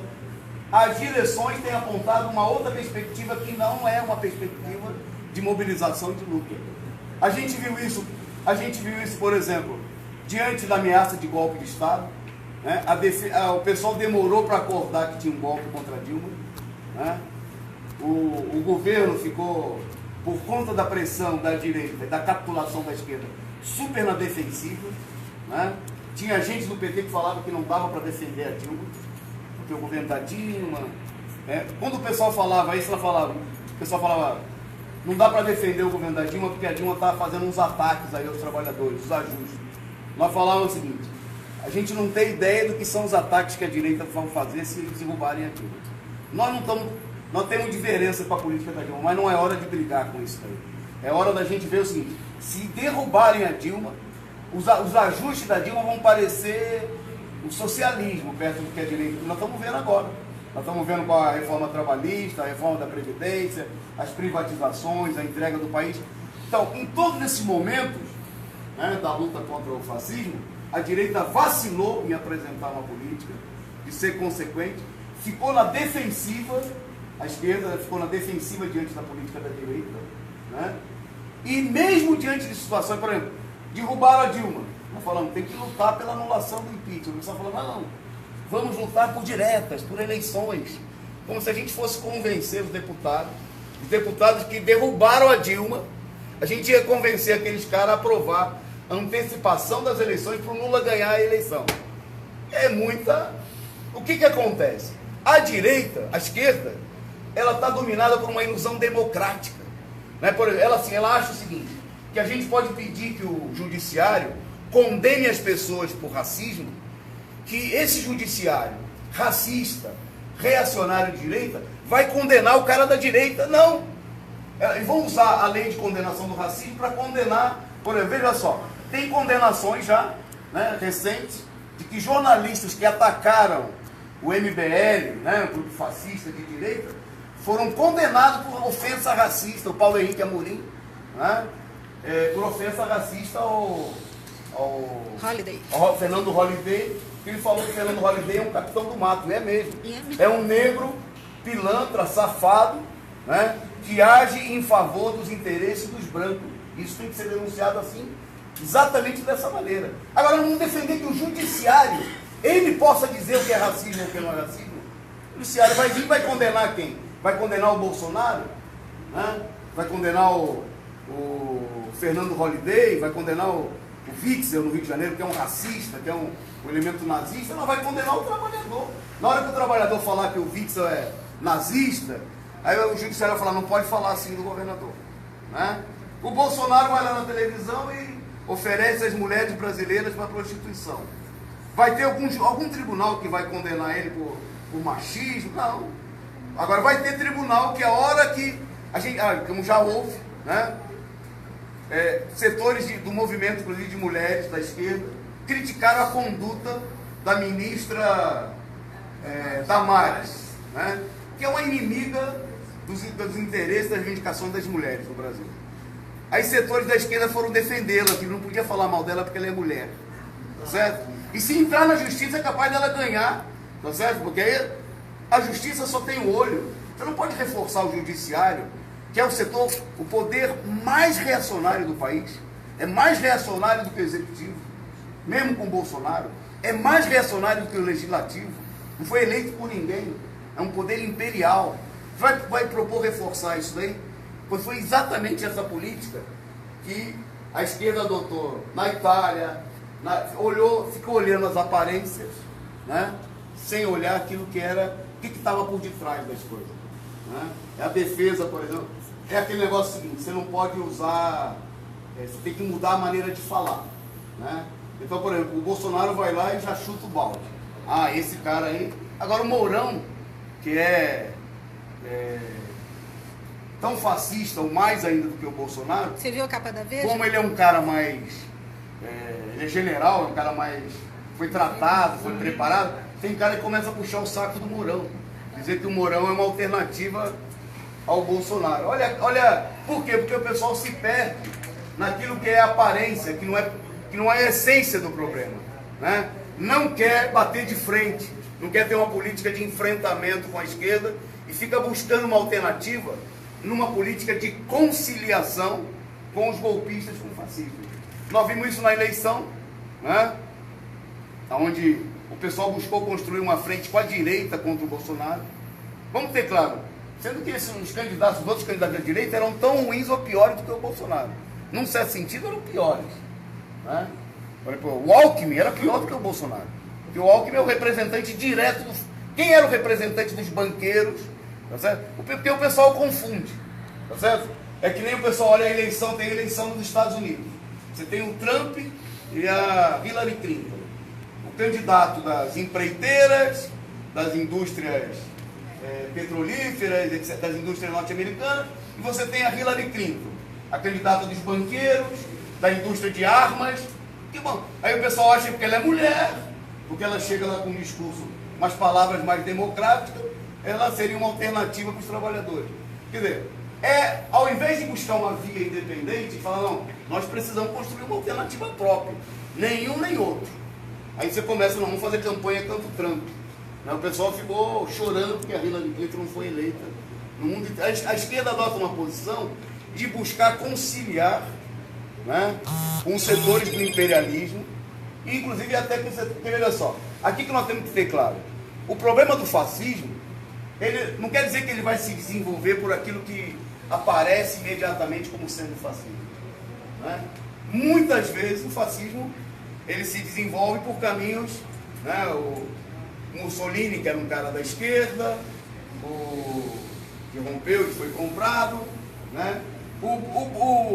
[SPEAKER 10] As direções têm apontado uma outra perspectiva que não é uma perspectiva de mobilização e de luta. A gente viu isso, por exemplo, diante da ameaça de golpe de Estado, né, o pessoal demorou para acordar que tinha um golpe contra Dilma, né, o governo ficou, por conta da pressão da direita, da capitulação da esquerda, super na defensiva, né? Tinha gente do PT que falava que não dava para defender a Dilma, porque o governo da Dilma, né? Quando o pessoal falava isso, o pessoal falava, não dá para defender o governo da Dilma, porque a Dilma está fazendo uns ataques aí aos trabalhadores, os ajustes. Nós falávamos o seguinte, a gente não tem ideia do que são os ataques que a direita vão fazer se eles derrubarem a Dilma. Nós temos diferença para a política da Dilma, mas não é hora de brigar com isso aí. É hora da gente ver o seguinte, se derrubarem a Dilma, os ajustes da Dilma vão parecer o socialismo perto do que a direita. Nós estamos vendo agora. Nós estamos vendo com a reforma trabalhista, a reforma da Previdência, as privatizações, a entrega do país. Então, em todos esses momentos, né, da luta contra o fascismo, a direita vacilou em apresentar uma política, de ser consequente, ficou na defensiva, a esquerda ficou na defensiva diante da política da direita, né? E mesmo diante de situações, por exemplo, derrubaram a Dilma, nós falamos, tem que lutar pela anulação do impeachment, nós falamos, não, vamos lutar por diretas, por eleições, como se a gente fosse convencer os deputados que derrubaram a Dilma, a gente ia convencer aqueles caras a aprovar a antecipação das eleições para o Lula ganhar a eleição. É muita... O que acontece? A direita, a esquerda, ela está dominada por uma ilusão democrática. Né? Ela acha o seguinte, que a gente pode pedir que o judiciário condene as pessoas por racismo, que esse judiciário racista, reacionário de direita, vai condenar o cara da direita. Não! E vão usar a lei de condenação do racismo para condenar, por exemplo, veja só, tem condenações já, né, recentes, de que jornalistas que atacaram o MBL, né, o grupo fascista de direita, foram condenados por ofensa racista, o Paulo Henrique Amorim, né, por ofensa racista ao Fernando Holliday, que ele falou que o Fernando Holliday é um capitão do mato, e é mesmo. É um negro, pilantra, safado, né, que age em favor dos interesses dos brancos. Isso tem que ser denunciado assim, exatamente dessa maneira. Agora, não defender que o judiciário, ele possa dizer o que é racismo ou o que não é racismo. O judiciário vai vir e vai condenar quem? Vai condenar o Bolsonaro? Né? Vai condenar o Fernando Holliday? Vai condenar o Witzel no Rio de Janeiro, que é um racista, que é um elemento nazista? Não, vai condenar o trabalhador. Na hora que o trabalhador falar que o Witzel é nazista, aí o judiciário vai falar, não pode falar assim do governador. Né? O Bolsonaro vai lá na televisão e oferece as mulheres brasileiras para prostituição. Vai ter algum tribunal que vai condenar ele por machismo? Não. Agora vai ter tribunal que a hora que a gente, como já houve, né, setores do movimento, inclusive de mulheres da esquerda, criticaram a conduta da ministra Damares, né, que é uma inimiga dos interesses, das reivindicações das mulheres no Brasil. Aí setores da esquerda foram defendê-la, que não podia falar mal dela porque ela é mulher, tá certo? E se entrar na justiça é capaz dela ganhar, tá certo? Porque aí A justiça só tem o olho. Você não pode reforçar o judiciário, que é o setor, o poder mais reacionário do país. É mais reacionário do que o executivo, mesmo com o Bolsonaro. É mais reacionário do que o legislativo. Não foi eleito por ninguém. É um poder imperial. Vai propor reforçar isso daí? Pois foi exatamente essa política que a esquerda adotou na Itália, ficou olhando as aparências, né? Sem olhar aquilo que era, o que estava por detrás das coisas. Né? É a defesa, por exemplo. É aquele negócio seguinte, você não pode usar, você tem que mudar a maneira de falar. Né? Então, por exemplo, o Bolsonaro vai lá e já chuta o balde. Ah, esse cara aí. Agora o Mourão, que é tão fascista, ou mais ainda do que o Bolsonaro.
[SPEAKER 4] Você viu a capa da Veja?
[SPEAKER 10] Como ele é um cara mais... ele é general, é um cara mais... foi tratado, foi preparado. Tem cara que começa a puxar o saco do Mourão. Dizer que o Mourão é uma alternativa ao Bolsonaro. Olha, por quê? Porque o pessoal se perde naquilo que é aparência, que não é a essência do problema. Né? Não quer bater de frente, não quer ter uma política de enfrentamento com a esquerda e fica buscando uma alternativa numa política de conciliação com os golpistas, com o fascismo. Nós vimos isso na eleição, né? Onde o pessoal buscou construir uma frente com a direita contra o Bolsonaro. Vamos ter claro, sendo que os outros candidatos da direita eram tão ruins ou piores do que o Bolsonaro. Num certo sentido, eram piores. Né? Por exemplo, o Alckmin era pior do que o Bolsonaro. Porque o Alckmin é o representante direto dos... Quem era o representante dos banqueiros? Tá certo? Porque o pessoal confunde. Tá certo? É que nem o pessoal olha a eleição, tem eleição nos Estados Unidos. Você tem o Trump e a Hillary Clinton. O candidato das empreiteiras, das indústrias petrolíferas, etc., das indústrias norte-americanas, e você tem a Hillary Clinton, a candidata dos banqueiros, da indústria de armas. Que bom. Aí o pessoal acha que ela é mulher, porque ela chega lá com um discurso, umas palavras mais democráticas, ela seria uma alternativa para os trabalhadores. Quer dizer, ao invés de buscar uma via independente, falar, não, nós precisamos construir uma alternativa própria, nenhum nem outro. Aí você começa, não, vamos fazer campanha contra o Trump. O pessoal ficou chorando porque a Hillary Clinton não foi eleita. No mundo, a esquerda adota uma posição de buscar conciliar, né, com os setores do imperialismo, e inclusive até com o setor... Porque, veja só, aqui que nós temos que ter claro, o problema do fascismo, ele não quer dizer que ele vai se desenvolver por aquilo que aparece imediatamente como sendo fascismo. Né? Muitas vezes o fascismo ele se desenvolve por caminhos, né, o Mussolini, que era um cara da esquerda, que rompeu e foi comprado, né?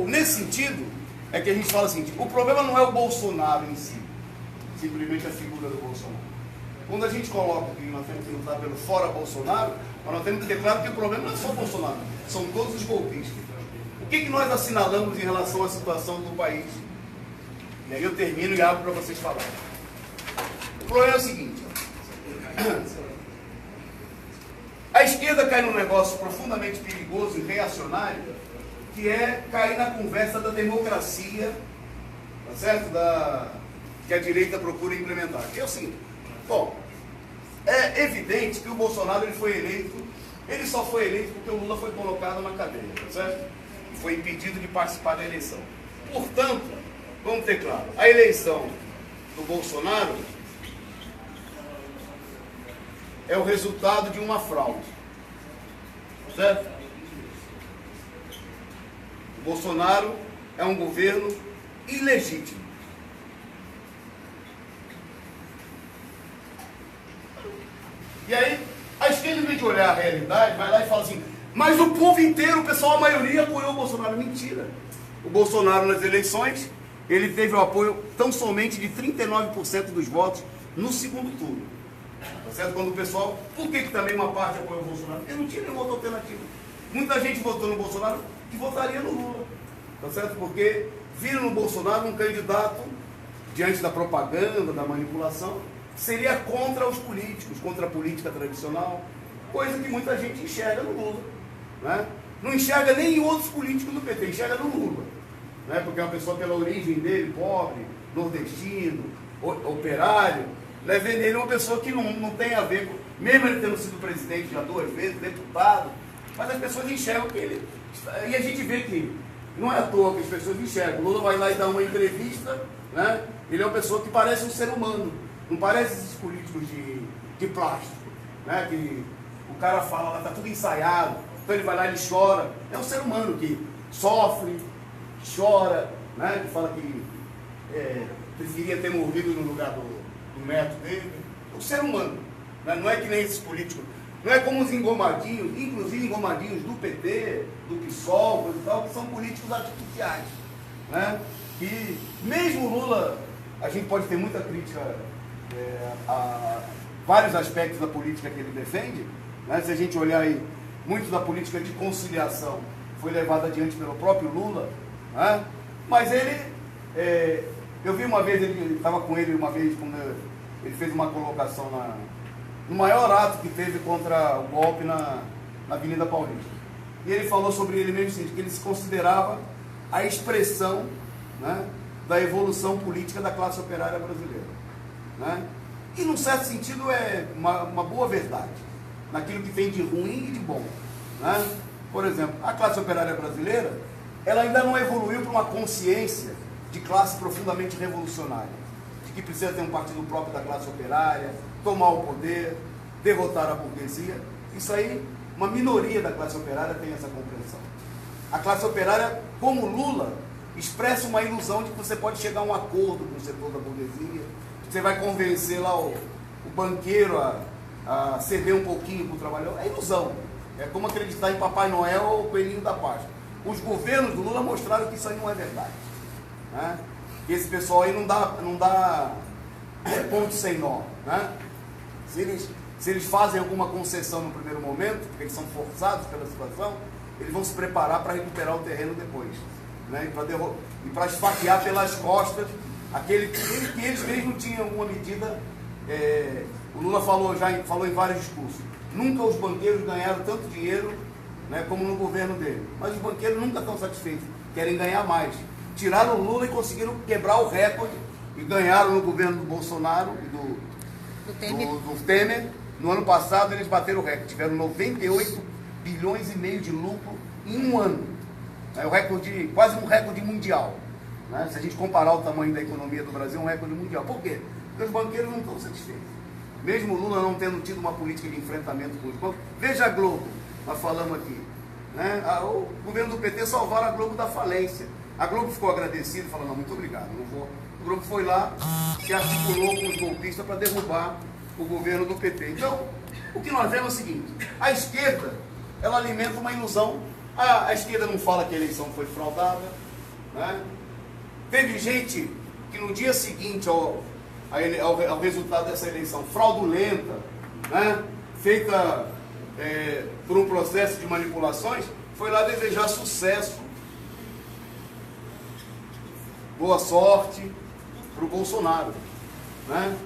[SPEAKER 10] Nesse sentido, é que a gente fala assim, o problema não é o Bolsonaro em si, simplesmente a figura do Bolsonaro. Quando a gente coloca que nós temos que lutar pelo fora Bolsonaro, nós temos que ter claro que o problema não é só o Bolsonaro, são todos os golpistas. O que nós assinalamos em relação à situação do país? E aí eu termino e abro para vocês falarem. O problema é o seguinte, a esquerda cai num negócio profundamente perigoso e reacionário, que é cair na conversa da democracia, tá certo? Que a direita procura implementar. Que é o seguinte, bom, é evidente que o Bolsonaro ele só foi eleito porque o Lula foi colocado na cadeia, tá certo? E foi impedido de participar da eleição. Portanto, vamos ter claro, a eleição do Bolsonaro é o resultado de uma fraude, certo? O Bolsonaro é um governo ilegítimo. E aí, a esquerda, em vez de olhar a realidade, vai lá e fala assim, mas o povo inteiro, o pessoal, a maioria apoiou o Bolsonaro. Mentira. O Bolsonaro, nas eleições, ele teve o apoio tão somente de 39% dos votos no segundo turno. Tá certo? Quando o pessoal... Por que também uma parte apoiou o Bolsonaro? Porque não tinha nenhuma outra alternativa. Muita gente votou no Bolsonaro que votaria no Lula. Tá certo? Porque viram no Bolsonaro um candidato, diante da propaganda, da manipulação, que seria contra os políticos, contra a política tradicional, coisa que muita gente enxerga no Lula. Né? Não enxerga nem em outros políticos do PT, enxerga no Lula. Né? Porque é uma pessoa pela origem dele, pobre, nordestino, operário, leva nele uma pessoa que não tem a ver com... mesmo ele tendo sido presidente já 2 vezes, deputado, mas as pessoas enxergam que ele... E a gente vê que não é à toa que as pessoas enxergam. O Lula vai lá e dá uma entrevista, né? Ele é uma pessoa que parece um ser humano, não parece esses políticos de plástico, né? Que o cara fala lá, tá tudo ensaiado, então ele vai lá e ele chora. É um ser humano que sofre, chora, né? Que fala que preferia ter morrido no lugar do neto dele. É um ser humano, né? Não é que nem esses políticos. Não é como os engomadinhos, inclusive engomadinhos do PT, do PSOL, coisa e tal, que são políticos artificiais, né? E mesmo o Lula, a gente pode ter muita crítica a vários aspectos da política que ele defende, né? Se a gente olhar aí, muito da política de conciliação foi levada adiante pelo próprio Lula, né? Mas ele, eu vi uma vez, ele estava com ele uma vez, quando ele fez uma colocação no maior ato que teve contra o golpe na Avenida Paulista. E ele falou sobre ele mesmo, assim, que ele se considerava a expressão, né, da evolução política da classe operária brasileira, né? E, num certo sentido, é uma boa verdade, naquilo que tem de ruim e de bom, né? Por exemplo, a classe operária brasileira, ela ainda não evoluiu para uma consciência de classe profundamente revolucionária, de que precisa ter um partido próprio da classe operária, tomar o poder, derrotar a burguesia. Isso aí, uma minoria da classe operária tem essa compreensão. A classe operária, como Lula, expressa uma ilusão de que você pode chegar a um acordo com o setor da burguesia, que você vai convencer lá o banqueiro a ceder um pouquinho para o trabalhador. É ilusão. É como acreditar em Papai Noel ou Coelhinho da Páscoa. Os governos do Lula mostraram que isso aí não é verdade, né? Que esse pessoal aí não dá ponto sem nó, né? Se eles fazem alguma concessão no primeiro momento, porque eles são forçados pela situação, eles vão se preparar para recuperar o terreno depois, né? E para esfaquear pelas costas aquele que eles mesmos tinham alguma medida. O Lula falou em vários discursos. Nunca os banqueiros ganharam tanto dinheiro, né, como no governo dele. Mas os banqueiros nunca estão satisfeitos, querem ganhar mais. Tiraram o Lula e conseguiram quebrar o recorde e ganharam no governo do Bolsonaro e do Temer. No ano passado eles bateram o recorde, tiveram 98 bilhões e meio de lucro em um ano. É o recorde, quase um recorde mundial, né? Se a gente comparar o tamanho da economia do Brasil, é um recorde mundial. Por quê? Porque os banqueiros não estão satisfeitos. Mesmo o Lula não tendo tido uma política de enfrentamento com os bancos. Veja a Globo, nós falamos aqui, né? O governo do PT salvaram a Globo da falência. A Globo ficou agradecida e falou, não, muito obrigado, não vou. O Globo foi lá, se articulou com os golpistas para derrubar o governo do PT. Então, o que nós vemos é o seguinte: a esquerda, ela alimenta uma ilusão. A esquerda não fala que a eleição foi fraudada, né? Teve gente que no dia seguinte ao resultado dessa eleição fraudulenta, né, feita por um processo de manipulações, foi lá desejar sucesso, boa sorte para o Bolsonaro, né?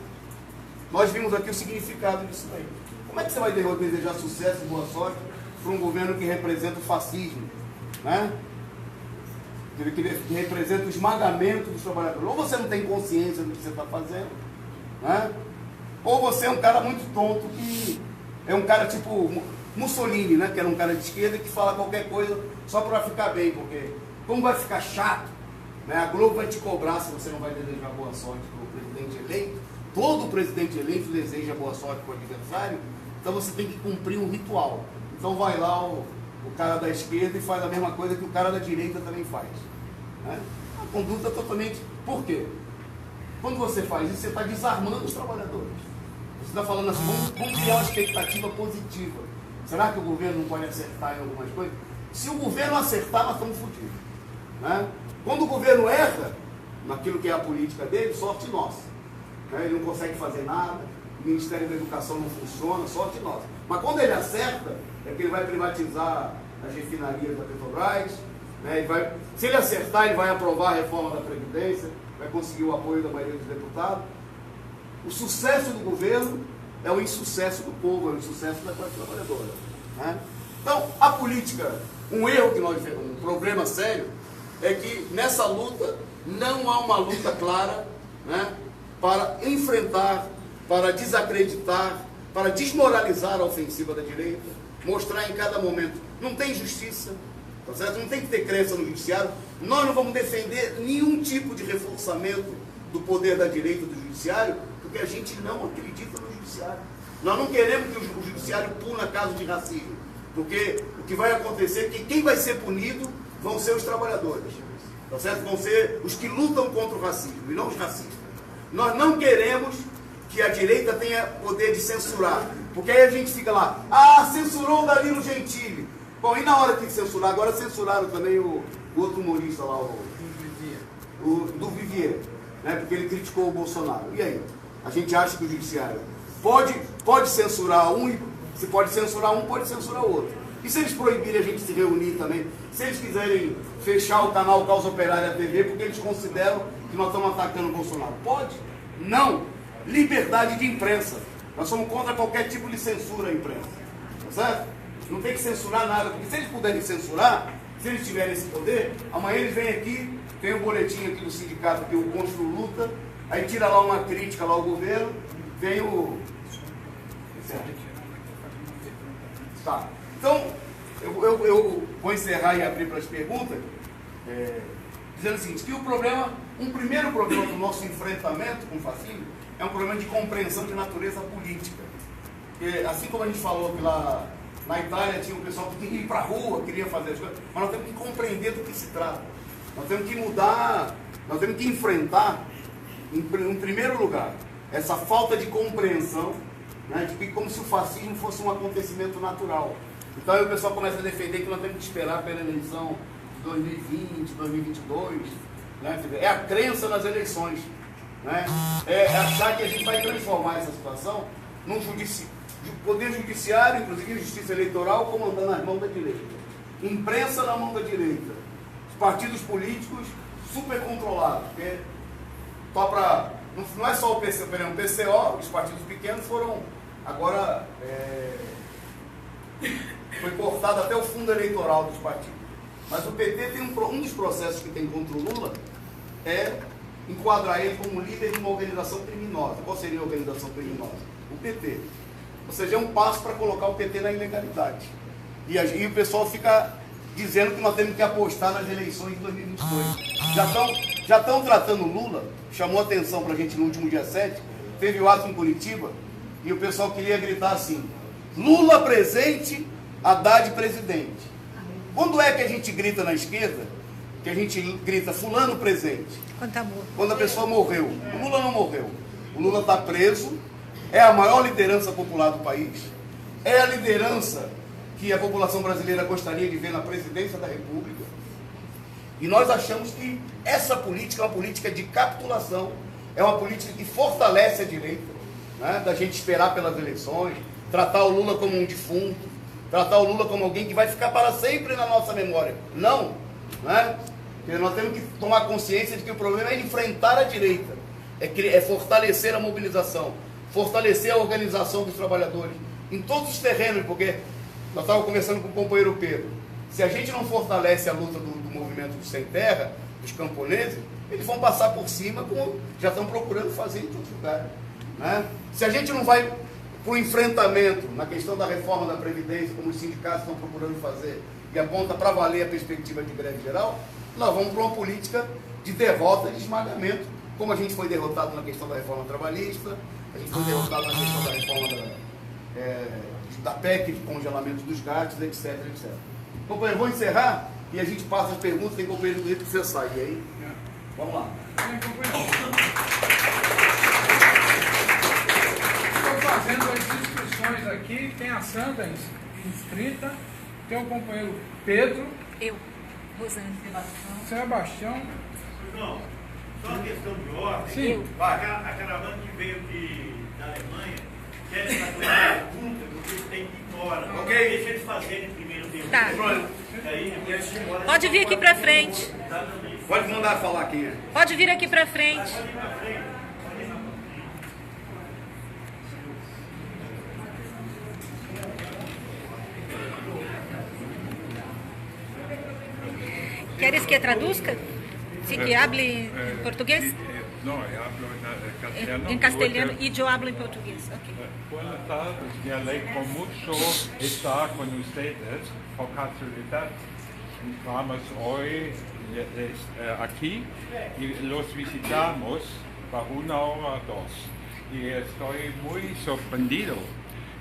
[SPEAKER 10] Nós vimos aqui o significado disso aí. Como é que você vai desejar sucesso e boa sorte para um governo que representa o fascismo, né? Que representa o esmagamento dos trabalhadores? Ou você não tem consciência do que você está fazendo, né? Ou você é um cara muito tonto, que é um cara tipo Mussolini, né? Que era um cara de esquerda que fala qualquer coisa só para ficar bem, porque como vai ficar chato, né? A Globo vai te cobrar se você não vai desejar boa sorte para o presidente eleito. Todo presidente eleito deseja boa sorte para o adversário, então você tem que cumprir um ritual. Então vai lá o cara da esquerda e faz a mesma coisa que o cara da direita também faz, né? A conduta totalmente... Por quê? Quando você faz isso, você está desarmando os trabalhadores. Você está falando assim, vamos criar uma expectativa positiva. Será que o governo não pode acertar em algumas coisas? Se o governo acertar, nós estamos fodidos, né? Quando o governo erra naquilo que é a política dele, sorte nossa, né? Ele não consegue fazer nada, o Ministério da Educação não funciona, sorte nossa. Mas quando ele acerta, é que ele vai privatizar as refinarias da Petrobras, né? Se ele acertar, ele vai aprovar a reforma da Previdência, vai conseguir o apoio da maioria dos deputados. O sucesso do governo é o insucesso do povo, é o insucesso da classe trabalhadora, né? Então, a política, um erro que nós vemos, um problema sério, é que nessa luta não há uma luta clara, né, para enfrentar, para desacreditar, para desmoralizar a ofensiva da direita, mostrar em cada momento, não tem justiça, tá certo? Não tem que ter crença no judiciário. Nós não vamos defender nenhum tipo de reforçamento do poder da direita do judiciário, porque a gente não acredita no judiciário. Nós não queremos que o judiciário puna casos de racismo, porque o que vai acontecer é que quem vai ser punido vão ser os trabalhadores, tá certo? Vão ser os que lutam contra o racismo e não os racistas. Nós não queremos que a direita tenha poder de censurar, porque aí a gente fica lá, censurou o Danilo Gentili. Bom, e na hora que censurar, agora censuraram também o outro humorista lá, do Vivier, né, porque ele criticou o Bolsonaro. E aí? A gente acha que o judiciário pode censurar um, e se pode censurar um, pode censurar o outro. E se eles proibirem a gente se reunir também? Se eles quiserem fechar o canal Causa Operária TV porque eles consideram que nós estamos atacando o Bolsonaro? Pode? Não. Liberdade de imprensa. Nós somos contra qualquer tipo de censura à imprensa. Tá certo? Não tem que censurar nada, porque se eles puderem censurar, se eles tiverem esse poder, amanhã eles vêm aqui, tem um boletim aqui do sindicato, que o Constru Luta, aí tira lá uma crítica lá ao governo, vem o... Tá. Então, eu vou encerrar e abrir para as perguntas, dizendo o seguinte, que um primeiro problema do nosso enfrentamento com o fascismo é um problema de compreensão de natureza política. Porque, assim como a gente falou que lá na Itália tinha um pessoal que queria ir para a rua, queria fazer as coisas, mas nós temos que compreender do que se trata. Nós temos que mudar, nós temos que enfrentar, em primeiro lugar, essa falta de compreensão, né, de que como se o fascismo fosse um acontecimento natural. Então aí o pessoal começa a defender que nós temos que esperar pela eleição de 2020, 2022, né? É a crença nas eleições, né? É achar que a gente vai transformar essa situação num poder judiciário, inclusive justiça eleitoral, comandando nas mãos da direita, imprensa na mão da direita, os partidos políticos super controlados, porque não é só o PCO, os partidos pequenos foram agora foi cortado até o fundo eleitoral dos partidos. Mas o PT tem um dos processos que tem contra o Lula é enquadrar ele como líder de uma organização criminosa. Qual seria a organização criminosa? O PT. Ou seja, é um passo para colocar o PT na ilegalidade. E o pessoal fica dizendo que nós temos que apostar nas eleições de 2022. Já estão tratando o Lula, chamou atenção para a gente no último dia 7, teve o ato em Curitiba, e o pessoal queria gritar assim, Lula presente, Haddad presidente. Quando é que a gente grita na esquerda, que a gente grita fulano presente? Quando a pessoa morreu. O Lula não morreu. O Lula está preso, é a maior liderança popular do país, é a liderança que a população brasileira gostaria de ver na presidência da República. E nós achamos que essa política é uma política de capitulação, é uma política que fortalece a direita, né, da gente esperar pelas eleições, tratar o Lula como um defunto, tratar o Lula como alguém que vai ficar para sempre na nossa memória. Não, né? Porque nós temos que tomar consciência de que o problema é enfrentar a direita, é fortalecer a mobilização, fortalecer a organização dos trabalhadores, em todos os terrenos, porque nós estávamos conversando com o companheiro Pedro, se a gente não fortalece a luta do movimento do sem terra, dos camponeses, eles vão passar por cima, como já estão procurando fazer em todo lugar, né? Se a gente não vai para o enfrentamento na questão da reforma da Previdência, como os sindicatos estão procurando fazer, e aponta para valer a perspectiva de greve geral, nós vamos para uma política de derrota, de esmagamento, como a gente foi derrotado na questão da reforma trabalhista, a gente foi derrotado na questão da reforma da PEC, de congelamento dos gastos, etc, etc. Companheiro, vou encerrar e a gente passa as perguntas, tem companheiro do jeito que você sai aí. Vamos lá.
[SPEAKER 12] Estou fazendo as inscrições aqui, tem a Sandra inscrita, tem o companheiro Pedro.
[SPEAKER 4] Eu, Rosane.
[SPEAKER 12] Sebastião.
[SPEAKER 13] Não, só uma questão de ordem.
[SPEAKER 12] Sim.
[SPEAKER 13] A caravana que veio da Alemanha quer fazer uma pergunta, porque tem que ir embora.
[SPEAKER 10] Ok.
[SPEAKER 13] Deixa eles fazerem primeiro tempo.
[SPEAKER 4] Tá. Pode vir aqui pra frente.
[SPEAKER 10] Pode mandar falar quem é.
[SPEAKER 4] Pode vir aqui pra frente. ¿Quieres que traduzca? Sí, que hable en portugués.
[SPEAKER 14] No, eu hablo castellano.
[SPEAKER 4] Em castelhano e eu hablo em português. Okay.
[SPEAKER 14] Buenas tardes, me alegro mucho estar con ustedes por casualidad. Entramos hoy aquí y los visitamos para 1 hora o 2. Y estoy muy sorprendido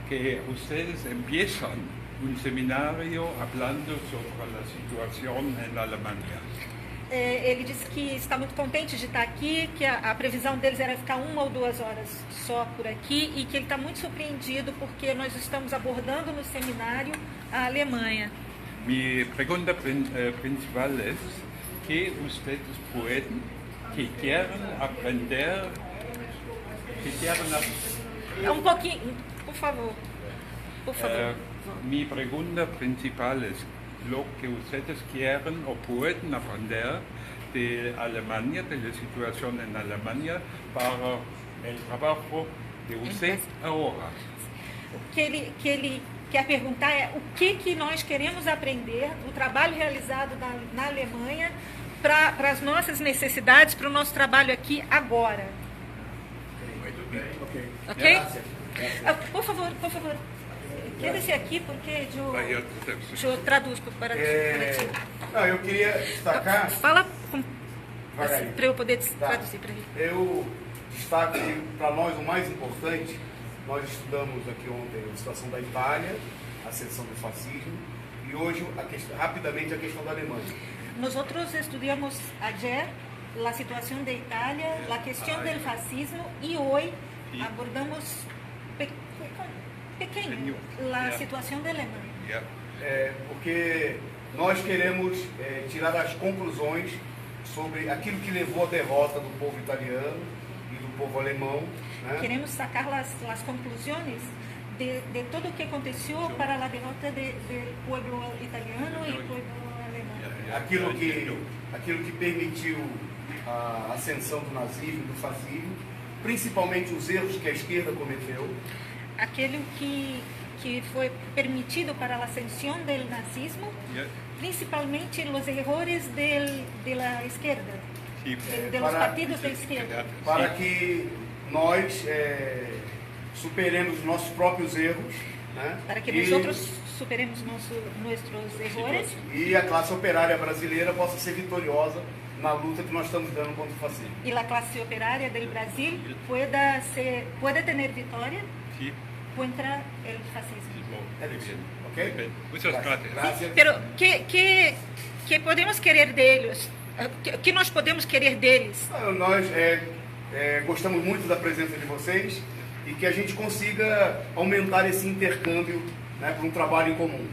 [SPEAKER 14] que ustedes empiezan un seminario hablando sobre la situación en Alemania.
[SPEAKER 4] Ele disse que está muito contente de estar aqui, que a previsão deles era ficar 1 ou 2 horas só por aqui e que ele está muito surpreendido porque nós estamos abordando no seminário a Alemanha.
[SPEAKER 14] Mi pregunta principal es que ustedes pueden, que quieren aprender,
[SPEAKER 4] Um pouquinho, por favor. Por favor.
[SPEAKER 14] Mi pregunta principal es lo que ustedes quieren o pueden aprender de Alemania, de la situación en Alemania, para el trabajo de usted ahora.
[SPEAKER 4] O que ele quer perguntar é o que nós queremos aprender do trabalho realizado na Alemanha para as nossas necessidades, para o nosso trabalho aqui agora. Ok? Por favor. Quede-se aqui porque eu traduzo para ti.
[SPEAKER 10] Não, eu queria destacar...
[SPEAKER 4] Fala para eu poder traduzir para ele.
[SPEAKER 10] Eu destaco para nós o mais importante. Nós estudamos aqui ontem a situação da Itália, a ascensão do fascismo, e hoje, rapidamente, a questão da Alemanha.
[SPEAKER 4] Nós estudamos ayer a situação da Itália, a questão do fascismo, e hoje abordamos pequeno a situação da Alemanha.
[SPEAKER 10] Porque nós queremos tirar as conclusões sobre aquilo que levou à derrota do povo italiano e do povo alemão. Né?
[SPEAKER 4] Queremos sacar as conclusões de tudo o que aconteceu para a derrota do povo italiano e do povo alemão.
[SPEAKER 10] Aquilo que permitiu a ascensão do nazismo e do fascismo, principalmente os erros que a esquerda cometeu.
[SPEAKER 4] Aquilo que foi permitido para a ascensão do nazismo, principalmente os erros da esquerda, dos partidos da esquerda.
[SPEAKER 10] Para que nós superemos nossos próprios erros, né?
[SPEAKER 4] Para que nós superemos nossos erros
[SPEAKER 10] e a classe operária brasileira possa ser vitoriosa na luta que nós estamos dando contra o fascismo.
[SPEAKER 4] E a classe operária do Brasil pueda ter vitória contra o fascismo.
[SPEAKER 10] Ok?
[SPEAKER 14] Muchas gracias.
[SPEAKER 4] Pero que podemos querer deles? Que nós podemos querer deles?
[SPEAKER 10] Nós gostamos muito da presença de vocês e que a gente consiga aumentar esse intercâmbio, né, para um trabalho em comum.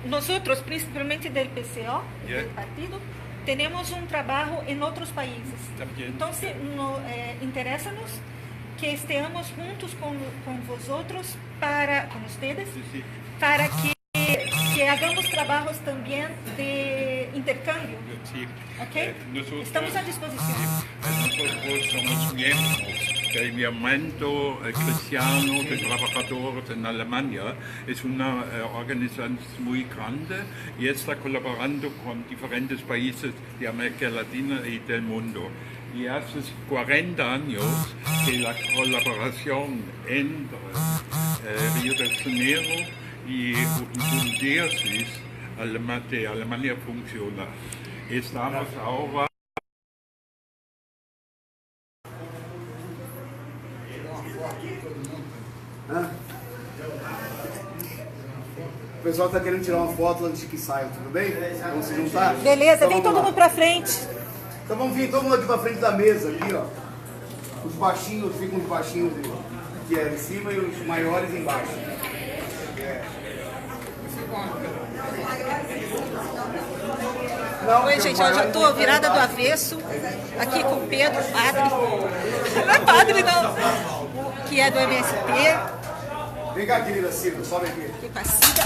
[SPEAKER 4] Nós, principalmente do PCO, do partido, temos um trabalho em outros países. Então, interessa-nos que estejamos juntos com vosotros, com vocês, para que hagamos trabalhos também de intercâmbio. ¿Ok? Estamos à disposição.
[SPEAKER 14] Nosotros somos miembros del Movimiento Cristiano de Trabajadores en Alemania. Es una organización muy grande y está colaborando con diferentes países de América Latina y del mundo. Y hace 40 años que la colaboración entre Río de Janeiro y un diócesis de Alemania funciona. Estamos ahora...
[SPEAKER 10] O pessoal está querendo tirar uma foto antes que saiam, tudo bem? Vamos se juntar?
[SPEAKER 4] Beleza, então vem todo mundo para frente.
[SPEAKER 10] Então vamos vir todo mundo aqui para frente da mesa, aqui, ó. Os baixinhos, ficam os baixinhos que é em cima e os maiores embaixo.
[SPEAKER 4] Oi, gente, eu já estou virada do avesso, aqui com o Pedro, padre. Não é padre, não. Que é do MST.
[SPEAKER 10] Vem cá, querida Cida, sobe aqui.
[SPEAKER 4] Que passida.